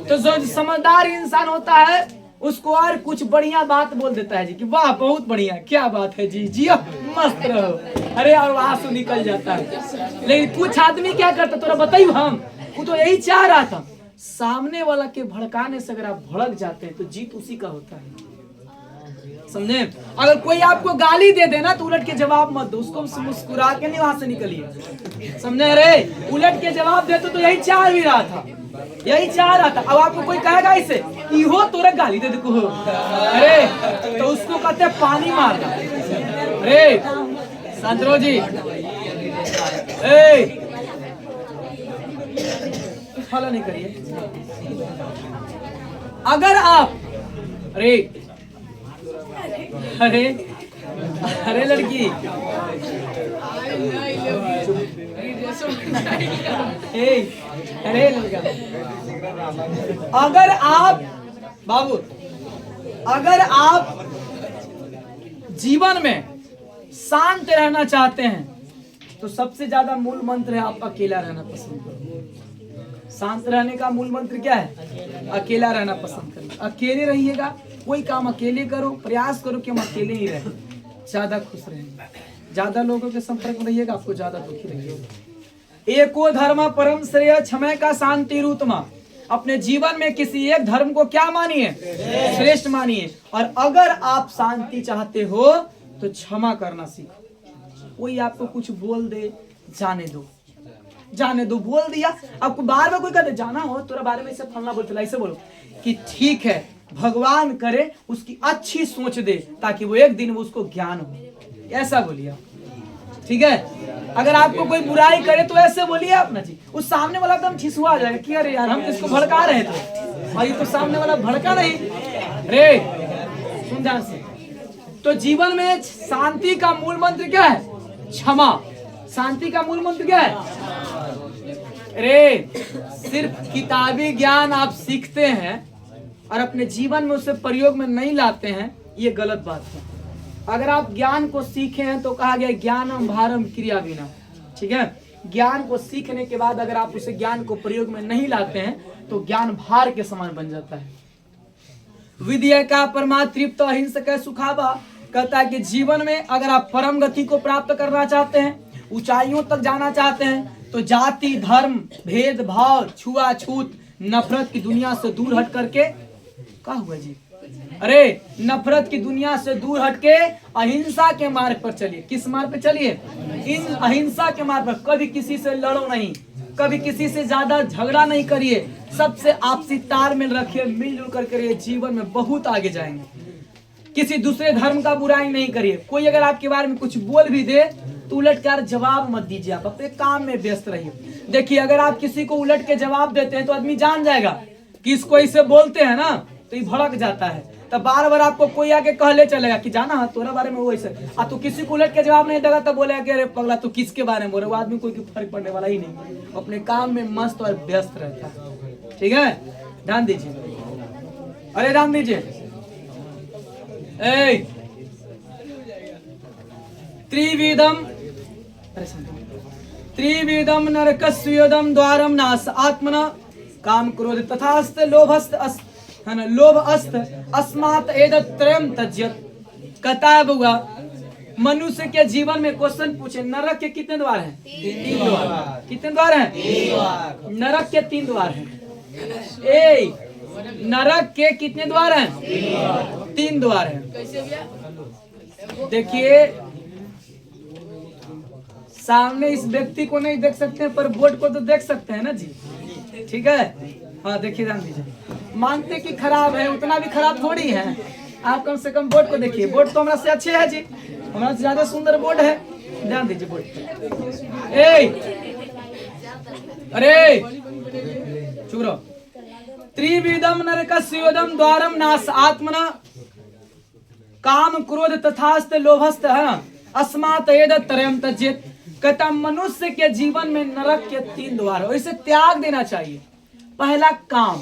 तो जो समझदार इंसान होता है उसको और कुछ बढ़िया बात बोल देता है जी कि वाह बहुत बढ़िया, क्या बात है जी, जियो मस्त रहो, अरे और आंसू निकल जाता है। लेकिन कुछ आदमी क्या करता थोड़ा बताइए, हम वो तो यही चाह रहा था। सामने वाला के भड़काने से अगर आप भड़क जाते हैं तो जीत उसी का होता है, समझे। अगर कोई आपको गाली दे देना तो उलट के जवाब मत दो, उसको मुस्कुरा के नहीं वहां से निकलिए, समझे। अरे उलट के जवाब दे तो यही चाह भी रहा था, यही चाह रहा था। अब आपको कोई कहेगा इसे इहो तोरा गाली दे देखो, अरे तो उसको कहते हैं पानी मारना। अरे संतरो जी फॉलो नहीं करिए। अगर आप अरे अरे अरे लड़की अरे लड़का, अगर आप बाबू अगर आप जीवन में शांत रहना चाहते हैं तो सबसे ज्यादा मूल मंत्र है आप अकेला रहना पसंद करो। शांत रहने का मूल मंत्र क्या है? अकेला रहना पसंद करो। अकेले रहिएगा, कोई काम अकेले करो, प्रयास करो कि हम अकेले ही रहें, ज्यादा खुश रहेंगे। ज्यादा लोगों के संपर्क में रहिएगा आपको ज्यादा दुखी रहिएगा। एको धर्म परम श्रेय क्षमा का शांति रूतमा। अपने जीवन में किसी एक धर्म को क्या मानिए? श्रेष्ठ मानिए। और अगर आप शांति चाहते हो तो क्षमा करना सीखो। कोई आपको कुछ बोल दे, जाने दो, जाने दो, बोल दिया। आपको बार बार कोई कहते जाना हो तोरा बारे में ऐसे फलना बोलते, ऐसे बोलो कि ठीक है, भगवान करे उसकी अच्छी सोच दे ताकि वो एक दिन वो उसको ज्ञान हो, ऐसा बोलिए, ठीक है। अगर आपको कोई बुराई करे तो ऐसे बोलिए अपना जी, उस सामने वाला एकदम ठिसुआ जाएगा कि अरे यार हम इसको भड़का रहे थे और ये तो सामने वाला भड़का नहीं। रे सुन ध्यान से, तो जीवन में शांति का मूल मंत्र क्या है? क्षमा। शांति का मूल मंत्र क्या है? अरे सिर्फ किताबी ज्ञान आप सीखते हैं और अपने जीवन में उसे प्रयोग में नहीं लाते हैं, ये गलत बात है। अगर आप ज्ञान को सीखे हैं तो कहा गया ज्ञानम भारम क्रिया बिना, ठीक है। ज्ञान को सीखने के बाद अगर आप उसे ज्ञान को प्रयोग में नहीं लाते हैं तो ज्ञान भार के समान बन जाता है। विद्या का परमातृप्त अहिंसक सुखावा कहता है कि जीवन में अगर आप परम गति को प्राप्त करना चाहते हैं, ऊंचाइयों तक जाना चाहते हैं, तो जाति धर्म भेदभाव छुआछूत नफरत की दुनिया से दूर हट करके क्या हुआ जी? अरे नफरत की दुनिया से दूर हटके अहिंसा के मार्ग पर चलिए। किस मार्ग पर चलिए? इन अहिंसा के मार्ग पर। कभी किसी से लड़ो नहीं, कभी किसी से ज्यादा झगड़ा नहीं करिए, सबसे आपसी तालमेल रखिए, मिलजुल कर करिए, जीवन में बहुत आगे जाएंगे। किसी दूसरे धर्म का बुराई नहीं करिए। कोई अगर आपके बारे में कुछ बोल भी दे तो उलट कर जवाब मत दीजिए, आप अपने काम में व्यस्त रहिए। देखिए अगर आप किसी को उलट के जवाब देते हैं तो आदमी जान जाएगा कि इसको इसे बोलते हैं ना तो ये भड़क जाता है, तब बार बार आपको कोई आके कहले चलेगा कि जाना है तोरा बारे में वो ऐसे। तो किसी को उलट के जवाब नहीं देगा तब बोलेगा कि अरे पगला तू किसके बारे में बोल रहा है, वो आदमी कोई फर्क पड़ने वाला ही नहीं, अपने काम में मस्त और व्यस्त रहता है, ठीक है। ध्यान दीजिए, अरे ध्यान दीजिए। त्रिविधम नरकस्यदम द्वारम नास आत्मना काम क्रोध तथास्त लोभस्त लोभ अस्त अस्मात् एतत्त्रयम् त्यज्यत। कहता है बुआ, मनुष्य के जीवन में क्वेश्चन पूछे, नरक के कितने द्वार हैं? 3 द्वार। कितने द्वार हैं? नरक के 3 द्वार हैं। नरक के कितने द्वार हैं? 3 द्वार हैं। देखिए सामने इस व्यक्ति को नहीं देख सकते हैं पर बोर्ड को तो देख सकते हैं ना जी, ठीक है। हाँ देखिए, ध्यान दीजिए। मानते कि खराब है, उतना भी खराब थोड़ी है। आप कम से कम बोर्ड को देखिए, बोर्ड तो हमारा से अच्छे है जी, हमारा से ज्यादा सुंदर बोर्ड है। ध्यान दीजिए बोर्ड। अरे चुप रहो। त्रिविधम नरकस्योदम द्वारम नाश आत्मना काम क्रोध तथास्त लोभस्त है ना अस्मात् एतत् त्रयम् त्यजेत्। कहता मनुष्य के जीवन में नरक के 3 द्वार है, इसे त्याग देना चाहिए। पहला काम,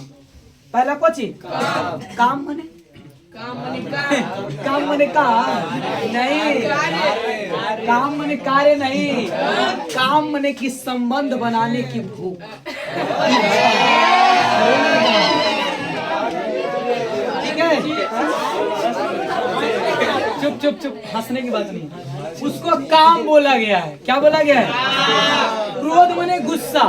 पहला कोची काम मने काम मने काम नहीं, काम मने कार्य नहीं, काम मने की संबंध बनाने की भूख। ठीक है, चुप चुप चुप, हंसने की बात नहीं, उसको काम बोला गया है। क्या बोला गया है? क्रोध मने गुस्सा।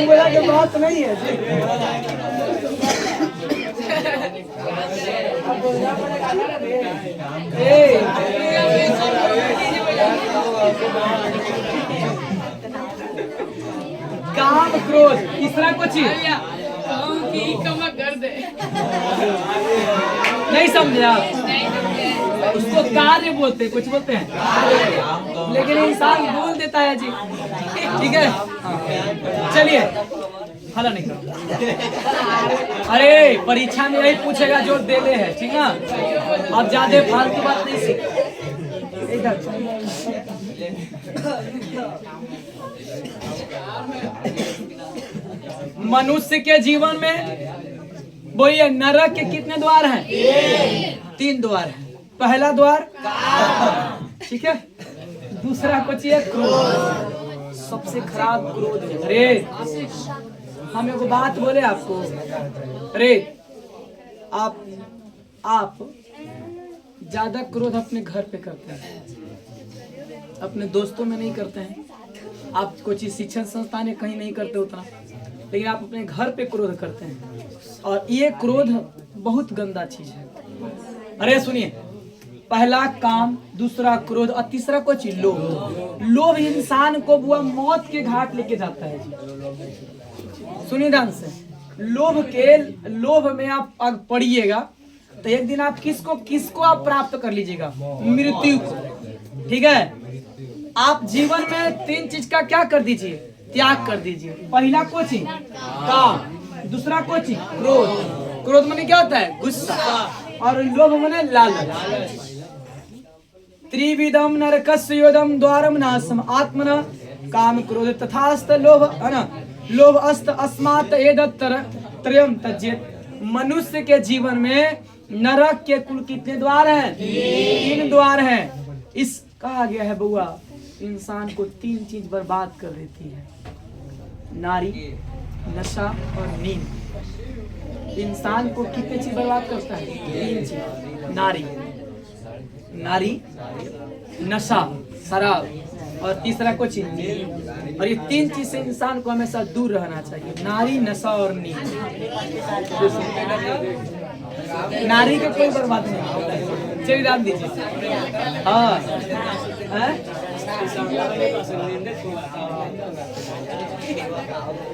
बोला कि बात नहीं है। काम क्रोध, तीसरा कुछ नहीं समझे आप? उसको कार्य बोलते, कुछ बोलते हैं, लेकिन इंसान बोल देता है जी। ठीक है, चलिए हला नहीं करो। अरे परीक्षा में यही पूछेगा जो देले है, ठीक है? अब ज्यादा फालतू बात नहीं सीख। इधर मनुष्य के जीवन में बोलिए नरक के कितने द्वार हैं? 3 द्वार हैं। पहला द्वार, ठीक है, दूसरा कुछ है क्रोध, सबसे खराब क्रोध है। अरे हम एक बात बोले आपको, अरे आप ज्यादा क्रोध अपने घर पे करते हैं, अपने दोस्तों में नहीं करते हैं। आप कोई शिक्षण संस्थान में कहीं नहीं करते उतना, लेकिन आप अपने घर पे क्रोध करते हैं, और ये क्रोध बहुत गंदा चीज है। अरे सुनिए, पहला काम, दूसरा क्रोध, और तीसरा कुछ लोभ। लोभ इंसान को वो मौत के घाट लेके जाता है जी। सुनिए ध्यान से, लोभ में आप अगर पड़िएगा तो एक दिन आप किसको आप प्राप्त कर लीजिएगा? मृत्यु को। ठीक है, आप जीवन में 3 चीज का क्या कर दीजिए? त्याग कर दीजिए। पहला कोची काम, दूसरा कोची क्रोध। क्रोध माने क्या होता है? गुस्सा, और लोभ माने लालच। त्रिविधम नरकस्योदम द्वारम नाशम आत्मना काम क्रोध तथास्त लोभ है ना लोभ अस्त अस्मात् एतत् त्रयम् त्यजेत्। मनुष्य के जीवन में नरक के कुल कितने द्वार हैं? 3 द्वार हैं। इस कहा गया है बउआ, इंसान को 3 चीज बर्बाद कर देती है, नारी, नशा और नींद। इंसान को कितने चीज बर्बाद करता है? 3 चीज, नारी, नशा, शराब, और तीसरा कुछ नींद। और ये 3 चीज से इंसान को हमेशा दूर रहना चाहिए, नारी, नशा और नींद। नारी के कोई बर्बाद नहीं, चलिए राम दीजिए। हाँ,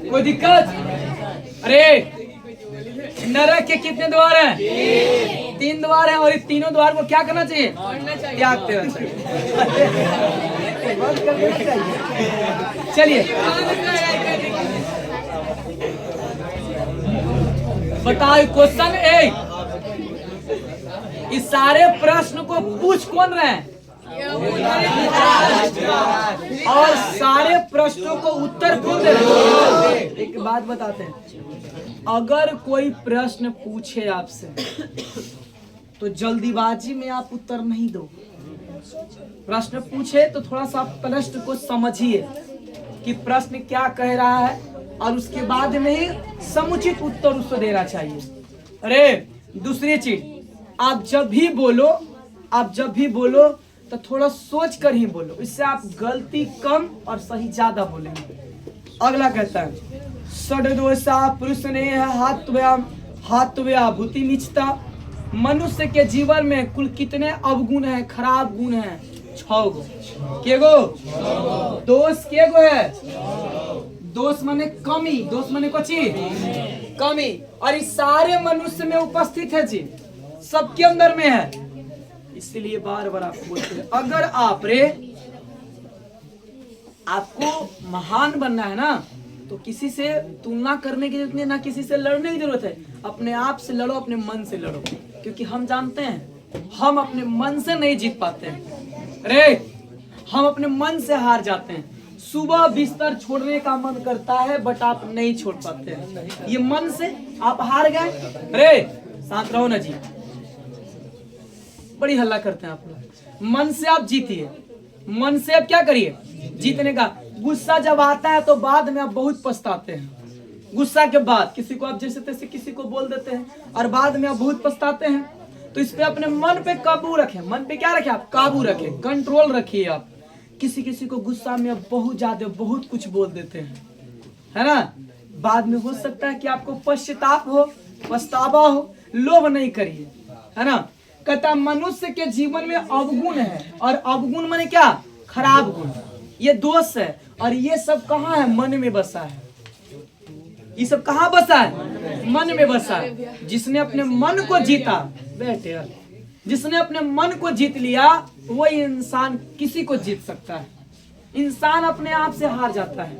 कोई दिक्कत? अरे नरक के कितने द्वार हैं? 3 द्वार हैं, और इस तीनों द्वार को क्या करना चाहिए? त्याग देना चाहिए। चलिए बताओ, क्वेश्चन 1, इस सारे प्रश्न को पूछ कौन रहे हैं? और सारे प्रश्नों को उत्तर कौन दे रहे हैं? एक बात बताते हैं, अगर कोई प्रश्न पूछे आपसे तो जल्दीबाजी में आप उत्तर नहीं दो। प्रश्न पूछे तो थोड़ा सा प्रश्न को समझिए कि प्रश्न क्या कह रहा है, और उसके बाद में ही समुचित उत्तर उसको देना चाहिए। अरे दूसरी चीज, आप जब भी बोलो तो थोड़ा सोच कर ही बोलो, इससे आप गलती कम और सही ज्यादा बोलेंगे। अगला कहता है षड्दोषा पुरुष ने हात्व्या भूति निचता। मनुष्य के जीवन में कुल कितने अवगुण है, खराब गुण है? 6 गो। के गो? दोष के गो है? दोष माने कमी, दोष माने कुछ कमी, और इस सारे मनुष्य में उपस्थित है जी, सबके अंदर में है। इसलिए बार बार आपको बोलते हैं, अगर आप आपको महान बनना है ना, तो किसी से तुलना करने की जरूरत नहीं, ना किसी से लड़ने की जरूरत है। अपने आप से लड़ो, अपने मन से लड़ो, क्योंकि हम जानते हैं हम अपने मन से नहीं जीत पाते हैं। अरे हम अपने मन से हार जाते हैं। सुबह बिस्तर छोड़ने का मन करता है बट आप नहीं छोड़ पाते हैं, ये मन से आप हार गए। अरे शांत रहो ना जी, बड़ी हल्ला करते हैं आप लोग। मन से आप जीतिए, मन से आप क्या करिए, जीतने का। गुस्सा जब आता है तो बाद में आप बहुत पछताते हैं। गुस्सा के बाद किसी को आप जैसे तैसे किसी को बोल देते हैं और बाद में आप बहुत पछताते हैं। तो इस पे अपने मन पे काबू रखें। मन पे क्या रखें आप, काबू रखें, कंट्रोल रखिए आप। किसी किसी को गुस्सा में आप बहुत ज्यादा बहुत कुछ बोल देते हैं, है ना। बाद में हो सकता है कि आपको पश्चाताप हो, पछतावा हो। लोभ नहीं करिए, है ना। कहता मनुष्य के जीवन में अवगुण है, और अवगुण माने क्या, खराब गुण, ये दोष है। और ये सब कहाँ है, मन में बसा है। ये सब कहाँ बसा है, मन में बसा है। जिसने अपने मन को जीता, बैठे यार, जिसने अपने मन को जीत लिया वही इंसान किसी को जीत सकता है। इंसान अपने आप से हार जाता है।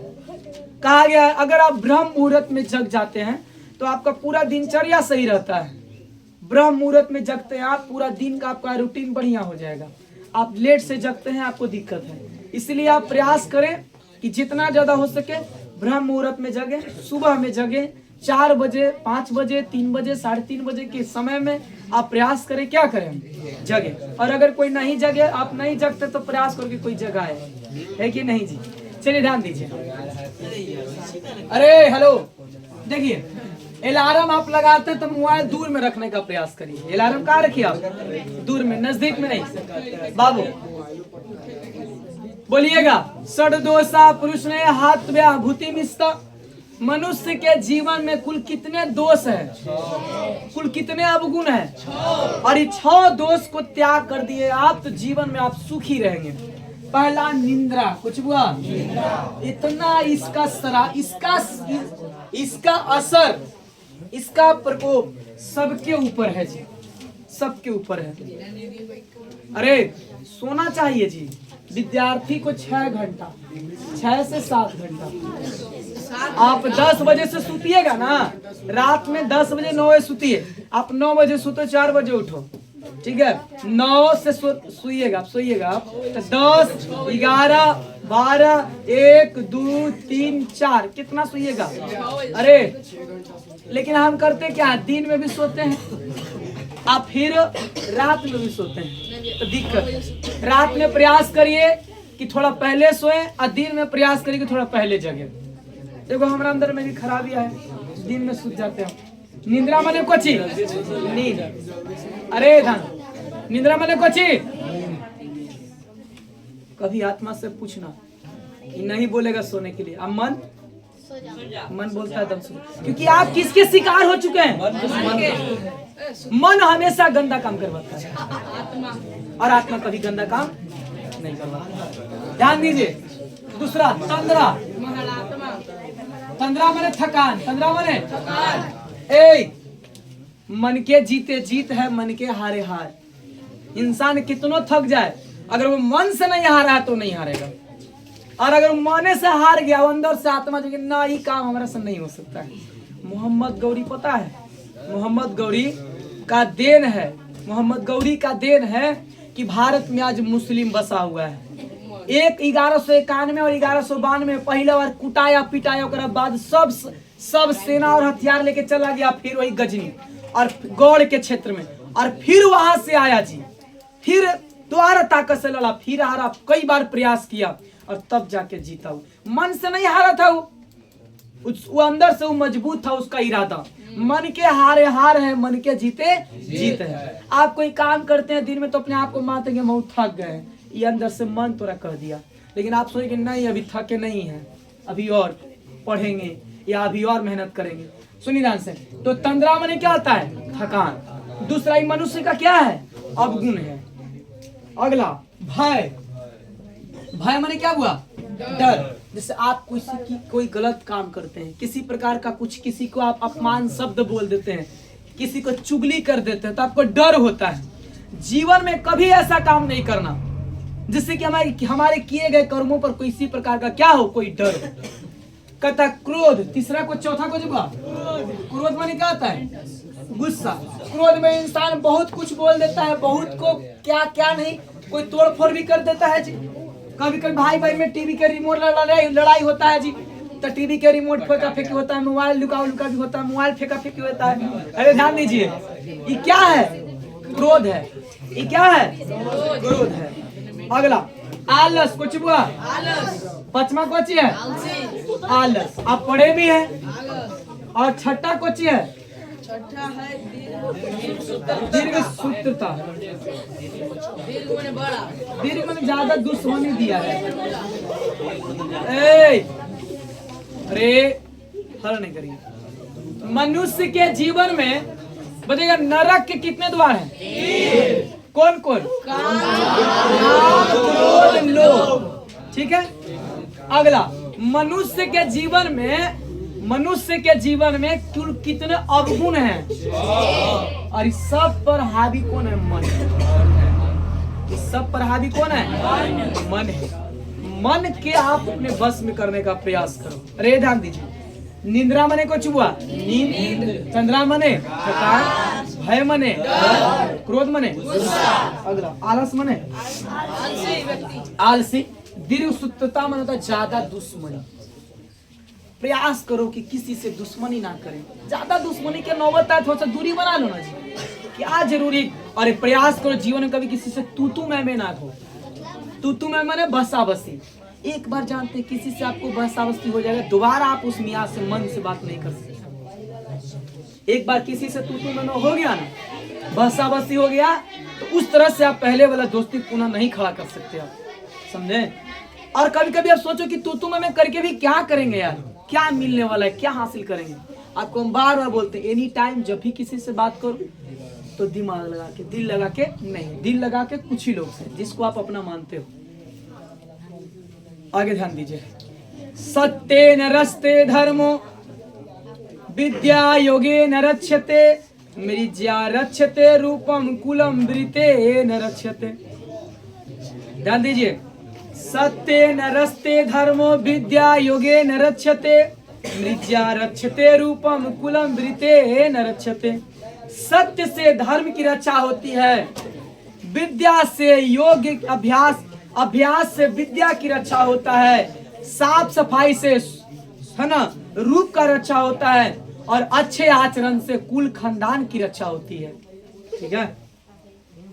कहा गया है अगर आप ब्रह्म मुहूर्त में जग जाते हैं तो आपका पूरा दिनचर्या सही रहता है। ब्रह्म मुहूर्त में जगते हैं आप, पूरा दिन का आपका रूटीन बढ़िया हो जाएगा। आप लेट से जगते हैं, आपको दिक्कत है। इसलिए आप प्रयास करें कि जितना ज्यादा हो सके ब्रह्म मुहूर्त में जगे, सुबह में जगे, 4 बजे, 5 बजे, 3 बजे, 3:30 बजे के समय में आप प्रयास करें, क्या करें, जगे। और अगर कोई नहीं जगे, आप नहीं जगते तो प्रयास करके कोई जगाए, है कि नहीं जी। चलिए ध्यान दीजिए। अरे हेलो, देखिए अलार्म आप लगाते हैं तो मोबाइल दूर में रखने का प्रयास करिए। अलार्म कहाँ रखिए आप, दूर में, नजदीक में नहीं। बाबू बोलिएगा, षड्दोषा पुरुष ने हाथ भूति मिस्ता। मनुष्य के जीवन में कुल कितने दोष हैं, कुल कितने अवगुण हैं, और ये 6 दोष को त्याग कर दिए आप तो जीवन में आप सुखी रहेंगे। पहला निंद्रा, कुछ हुआ, इतना इसका सरा, इसका असर, इसका प्रकोप सबके ऊपर है जी, सबके ऊपर है। अरे सोना चाहिए जी, विद्यार्थी को 6 घंटा, 6 से 7 घंटा। आप 10 बजे से सुतिएगा ना, रात में 10 बजे 9 बजे सुतिए, आप 9 बजे सुतो, 4 बजे उठो, ठीक है। 9 से सोइएगा, सोइएगा आप 10, 11, 12, 1, 2, 3, 4, कितना सोइएगा। अरे लेकिन हम करते क्या, दिन में भी सोते हैं, आप फिर रात में भी सोते हैं, तो दिक्कत। रात में प्रयास करिए कि थोड़ा पहले सोए, और दिन में प्रयास करिए कि थोड़ा पहले जगे। देखो हमारे अंदर में भी खराबियां है, दिन में सूत जाते हैं। निंद्रा माने कोची, नींद। अरे धन, निंद्रा माने कोची। कभी आत्मा से पूछना कि नहीं बोलेगा सोने के लिए, अब मन बोलता है दम से, क्योंकि आप किसके शिकार हो चुके हैं। मन हमेशा गंदा काम करवाता है, और आत्मा कभी गंदा काम नहीं करवाता। ध्यान दीजिए। दूसरा तंद्रा, तंद्रा माने थकान, तंद्रा माने मन के जीते जीत है, मन के हारे हार। इंसान कितना थक जाए, अगर वो मन से नहीं हारा है तो नहीं हारेगा, और अगर मन से हार गया, वो अंदर से आत्मा जो ना ये काम हमारा से नहीं हो सकता है। मोहम्मद गौरी पता है, मोहम्मद गौरी का देन है, मोहम्मद गौरी का देन है कि भारत में आज मुस्लिम बसा हुआ है। 1191 और 1192 पहला बार कुटाया पिटाया, और बाद सब सेना और हथियार लेके चला गया, फिर वही गजनी और गौड़ के क्षेत्र में, और फिर वहां से आया जी, फिर दोबारा ताकत से लड़ा, फिर हारा, कई बार प्रयास किया, और तब जाके जीता। मन से नहीं हारा था वो अंदर से वो मजबूत था, उसका इरादा। मन के हारे हार है, मन के जीते जीत है। आप कोई काम करते हैं दिन में तो अपने आप को मानते हैं बहुत थक गए, ये अंदर से मन थोड़ा कह दिया, लेकिन आप सोचेंगे नहीं अभी थके नहीं है, अभी और पढ़ेंगे या अभी और मेहनत करेंगे। सुनिए ध्यान से। तो तंद्रा माने क्या होता है, थकान। दूसरा ही मनुष्य का क्या है, अवगुण है। अगला भय, भय माने क्या हुआ, डर। जैसे आप किसी की कोई गलत काम करते हैं, किसी प्रकार का कुछ, किसी को आप अपमान शब्द बोल देते हैं, किसी को चुगली कर देते हैं, तो आपको डर होता है। जीवन में कभी ऐसा काम नहीं करना, जिससे कि हमारे किए गए कर्मों पर कोई इसी प्रकार का क्या हो, कोई डर हो। कहता क्रोध, तीसरा को चौथा को जुआ, क्रोध माने क्या होता है, गुस्सा। क्रोध में इंसान बहुत कुछ बोल देता है, बहुत को क्या क्या नहीं, कोई तोड़ फोड़ भी कर देता है जी। कभी कभी भाई भाई में टीवी के रिमोट लड़ाई होता है जी, तो टीवी के रिमोट फेंका फेंकी होता है, मोबाइल लुका लुका भी होता है, मोबाइल फेंका फेंकी होता है। अरे ध्यान दीजिए, ये क्या है, क्रोध है। ये क्या है, क्रोध है। अगला आलस, कुछ हुआ, पांचवा कोची है आलस, आप पढ़े भी है। और छठा कोची है, दीर्घ सूत्रता। दीर्घ में ज्यादा दुश्मनी दिया है। अरे हर नहीं करिए। मनुष्य के जीवन में बताइएगा नरक के कितने द्वार हैं, कौन कौन, काम क्रोध लोभ, ठीक है। अगला मनुष्य के जीवन में कुल कितने अवगुण हैं, और इस सब पर हावी कौन है, मन। इस सब पर हावी कौन है, मन है। मन के आप अपने बस में करने का प्रयास करो। अरे ध्यान दीजिए, निंद्रा मने को चुआ, नींद, चंद्रा मने थकान, भय मने, क्रोध मने, अगला आलस मने, आलसी, दीर्घ सूत्रता मन होता है ज्यादा दुश्मनी। प्रयास करो कि किसी से दुश्मनी ना करें। ज्यादा दुश्मनी के नौबत आए थोड़ा सा दूरी बना लो ना जी, क्या जरूरी। और प्रयास करो जीवन में कभी किसी से तू मैं ना हो। तू मैं माने बसा बसी। एक बार जानते किसी से आपको बसा बसी हो जाएगा, दोबारा आप उस मियाँ से मन से बात नहीं कर सकते। एक बार किसी से तू मैं हो गया ना, बसा बसी हो गया, तो उस तरह से आप पहले वाला दोस्ती पुनः नहीं खड़ा कर सकते आप, समझे। और कभी कभी आप सोचो कि तू मैं करके भी क्या करेंगे यार, क्या मिलने वाला है, क्या हासिल करेंगे। आपको हम बार बार बोलते हैं एनी टाइम जब भी किसी से बात करो तो दिमाग लगा के, दिल लगा के नहीं, दिल लगा के कुछ ही लोग से जिसको आप अपना मानते हो। आगे ध्यान दीजिए, सत्ये न रस्ते धर्मो विद्या योगे न रक्षते मृज्या रक्षते रूपम कुलम वृते न रक्षते। ध्यान दीजिए, सत्ये न रस्ते धर्मो विद्या योगे न रक्षते मृज्या रक्षते रूपम कुलम वृते न रक्षते। सत्य से धर्म की रक्षा होती है, विद्या से योग अभ्यास से विद्या की रक्षा होता है, साफ सफाई से है ना रूप का रक्षा होता है, और अच्छे आचरण से कुल खानदान की रक्षा होती है। ठीक है,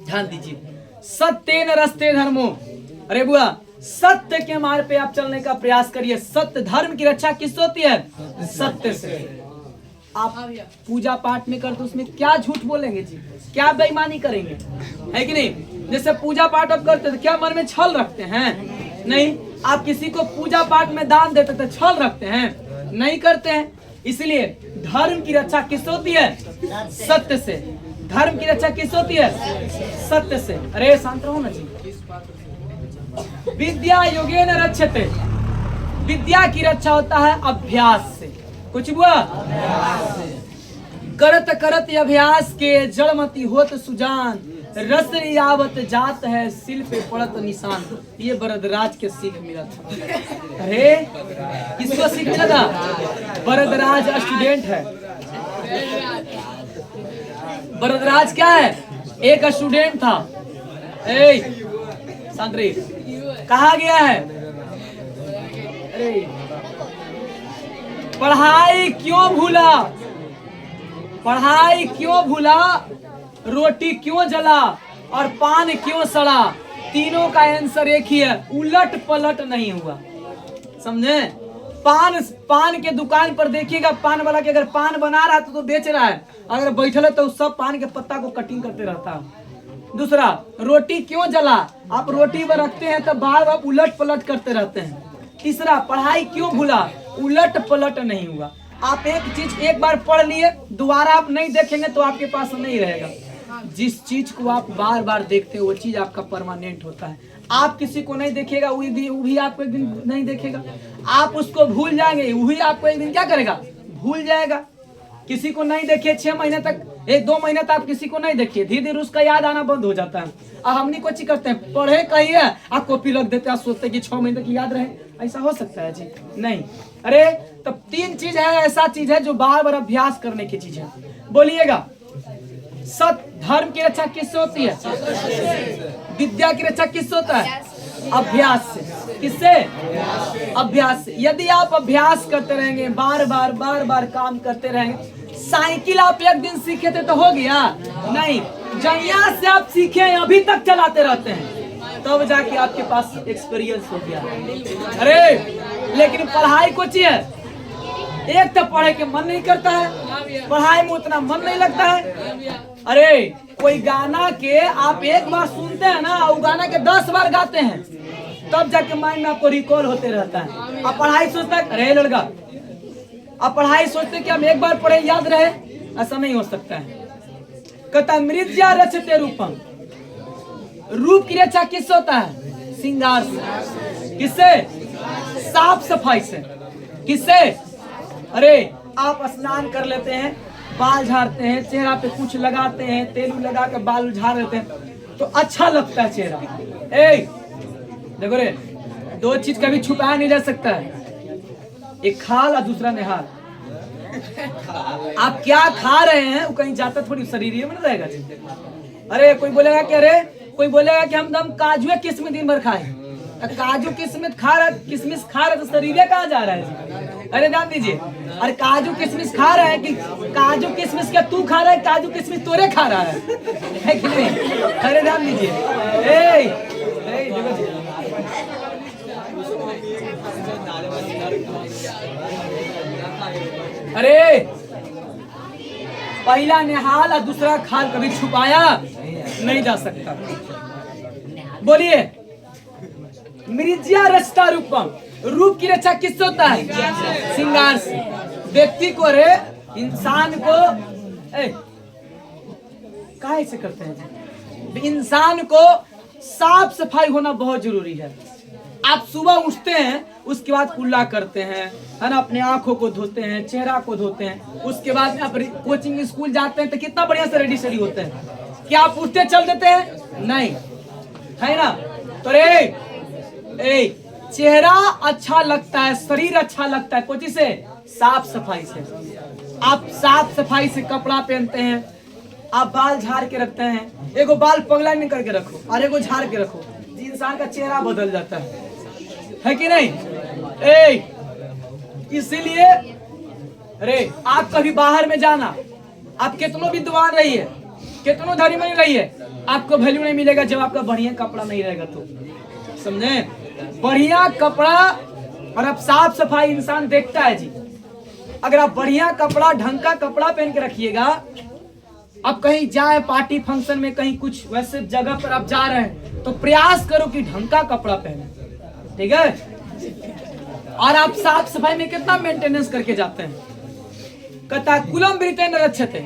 ध्यान दीजिए, सत्य न रस्ते धर्मो। अरे बुआ, सत्य के मार्ग पे आप चलने का प्रयास करिए। सत्य धर्म की रक्षा किससे होती है, सत्य से। आप पूजा पाठ में करते उसमें क्या झूठ बोलेंगे जी, क्या बेईमानी करेंगे, है कि नहीं। जैसे पूजा पाठ आप करते तो क्या मन में छल रखते हैं, नहीं। आप किसी को पूजा पाठ में दान देते तो छल रखते हैं, नहीं करते हैं। इसलिए धर्म की रक्षा किससे होती है, सत्य से। धर्म की रक्षा किससे होती है, सत्य से। अरे शांत रहो ना जी। विद्या योगेन रक्षते, विद्या की रक्षा होता है अभ्यास से। कुछ हुआ, करत करत अभ्यास के जड़मती होत सुजान, रस यावत जात है सिल पे पड़त निशान। ये वरदराज के सीख मिला था। अरे किसको सीख मिला था, वरदराज स्टूडेंट है। वरदराज क्या है, एक स्टूडेंट था। सांद्री कहा गया है, अरे पढ़ाई क्यों भूला, पढ़ाई क्यों भूला, रोटी क्यों जला और पान क्यों सड़ा। तीनों का आंसर एक ही है, उलट पलट नहीं हुआ, समझे। पान के दुकान पर देखिएगा, पान वाला के अगर पान बना रहा है तो बेच रहा है, अगर बैठल है तो सब पान के पत्ता को कटिंग करते रहता है। दूसरा, रोटी क्यों जला, आप रोटी पर रखते हैं तो बार बार उलट पलट करते रहते हैं। तीसरा, पढ़ाई क्यों भूला, उलट पलट नहीं हुआ। आप एक चीज एक बार पढ़ लिए, दोबारा आप नहीं देखेंगे तो आपके पास नहीं रहेगा। जिस चीज को आप बार बार देखते हो वो चीज आपका परमानेंट होता है। आप किसी को नहीं देखेगा, वो भी आपको एक दिन नहीं देखेगा। आप उसको भूल जाएंगे, वही आपको एक दिन क्या करेगा, भूल जाएगा। किसी को नहीं देखे 6 महीने तक एक 2 महीने तक आप किसी को नहीं देखिए, धीरे धीरे उसका याद आना बंद हो जाता है। अब हमनी को चीज करते हैं, पढ़े कहीं है आप कॉपी रख देते हैं, आप सोचते हैं कि 6 महीने तक याद रहे, ऐसा हो सकता है जी? नहीं। अरे तब 3 चीज है, ऐसा चीज है जो बार बार अभ्यास करने की चीज है। बोलिएगा, सत्य धर्म की रक्षा किससे होती है? विद्या की रक्षा किससे होता है? अभ्यास से। किससे? अभ्यास से। यदि आप अभ्यास करते रहेंगे, बार बार काम करते रहेंगे, साइकिल आप एक दिन सीखे थे तो हो गया? नहीं, जहिया से आप सीखे अभी तक चलाते रहते हैं, तब जाके आपके पास एक्सपीरियंस हो गया। अरे लेकिन पढ़ाई को चाहिए, एक तो पढ़े के मन नहीं करता है, पढ़ाई में उतना मन नहीं लगता है। अरे कोई गाना के आप एक बार सुनते हैं ना, वो गाना के 10 बार गाते हैं, तब जाके माइंड में आपको रिकॉल होते रहता है। आप पढ़ाई सोचता है, अरे लड़का आप पढ़ाई सोचते कि हम एक बार पढ़े याद रहे, ऐसा नहीं हो सकता है। कहता मृत्या रचते रूपम, रूप की रक्षा किससे होता है? श्रृंगार से। किससे? साफ सफाई से। किससे? अरे आप स्नान कर लेते हैं, बाल झाड़ते हैं, चेहरा पे कुछ लगाते हैं, तेल लगा के बाल झाड़ लेते हैं तो अच्छा लगता है चेहरा। ए देखो रे, 2 चीज कभी छुपाया नहीं जा सकता है, एक खाल और दूसरा निहाल। आप क्या खा रहे हैं वो कहीं जाता थोड़ी शरीर में रहेगा। अरे कोई बोलेगा कि हम काजू किस्म दिन भर खाए, काजू किस्मिस खा रहा तो शरीर कहाँ जा रहा है? अरे ध्यान दीजिए, अरे काजू किस्मिस खा रहा है कि काजू किस्मिस क्या तू खा रहा है? काजू किस्मिस तोरे खा रहा है कि नहीं? अरे ध्यान दीजिए। अरे पहला निहाल और दूसरा खाल कभी छुपाया नहीं जा सकता। बोलिए, मृज्या रचता रूपम, रूप की रक्षा किससे होता है? श्रृंगार से। व्यक्ति को, रे इंसान को काहे से करते हैं? इंसान को साफ सफाई होना बहुत जरूरी है। आप सुबह उठते हैं, उसके बाद कुल्ला करते हैं, है ना, अपने आंखों को धोते हैं, चेहरा को धोते हैं, उसके बाद आप कोचिंग स्कूल जाते हैं तो कितना बढ़िया से रेडी शेडी होते हैं। क्या आप उठते चल देते हैं? नहीं, है ना? तो रे चेहरा अच्छा लगता है, शरीर अच्छा लगता है कोची से? साफ सफाई से। आप साफ सफाई से कपड़ा पहनते हैं, आप बाल झाड़ के रखते हैं, एगो बाल पगला नहीं करके रखो और एगो झाड़ के रखो, इंसान का चेहरा बदल जाता है कि नहीं? इसीलिए अरे आप कभी बाहर में जाना, आप कितनों विद्वान रहिए, कितनों धनीमनी रहिए, आपको वैल्यू नहीं मिलेगा जब आपका बढ़िया कपड़ा नहीं रहेगा। तो समझे, बढ़िया कपड़ा और अब साफ सफाई इंसान देखता है जी। अगर आप बढ़िया कपड़ा, ढंग का कपड़ा पहन के रखिएगा, आप कहीं जाए पार्टी फंक्शन में, कहीं कुछ वैसे जगह पर आप जा रहे हैं तो प्रयास करो कि ढंग का कपड़ा पहने, ठीक है? और आप साफ सफाई में कितना मेंटेनेंस करके जाते हैं। कहता कुलम वृत्तेन रक्षते,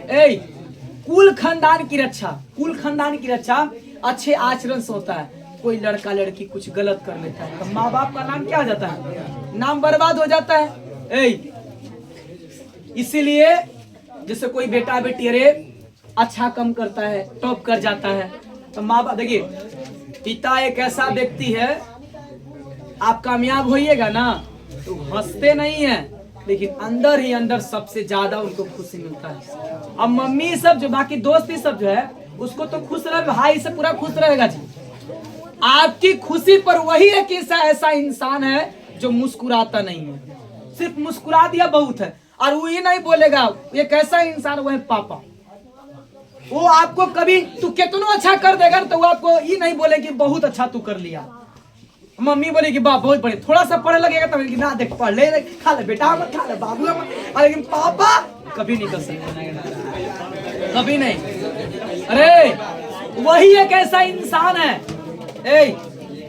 कुल खानदान की रक्षा, कुल खानदान की रक्षा अच्छे आचरण से होता है। कोई लड़का लड़की कुछ गलत कर लेता है तो माँ बाप का नाम क्या हो जाता है? नाम बर्बाद हो जाता है। इसीलिए जैसे कोई बेटा बेटी अरे अच्छा कम करता है, टॉप कर जाता है तो माँ बाप, देखिए पिता एक ऐसा व्यक्ति है, आप कामयाब होइएगा ना तो हंसते नहीं है, लेकिन अंदर ही अंदर सबसे ज्यादा उनको खुशी मिलता है। अब मम्मी सब जो, बाकी दोस्त ही सब जो है उसको तो खुश रहे, भाई से पूरा खुश रहेगा जी। आपकी खुशी पर वही एक ऐसा इंसान है जो मुस्कुराता नहीं है, सिर्फ मुस्कुरा दिया बहुत है, और वो ये नहीं बोलेगा, एक ऐसा इंसान वो है पापा। वो आपको कभी तू कितना अच्छा कर देगा तो वो आपको ये नहीं बोले कि बहुत अच्छा तू कर लिया। मम्मी बोलेगी बाप बहुत बड़े, थोड़ा सा पढ़ने लगेगा तो बोलेगी ना देख पढ़ ले, खा ले बेटा मत, खा ले बाबू मत, लेकिन पापा कभी नहीं कर सकते, कभी नहीं। अरे वही एक ऐसा इंसान है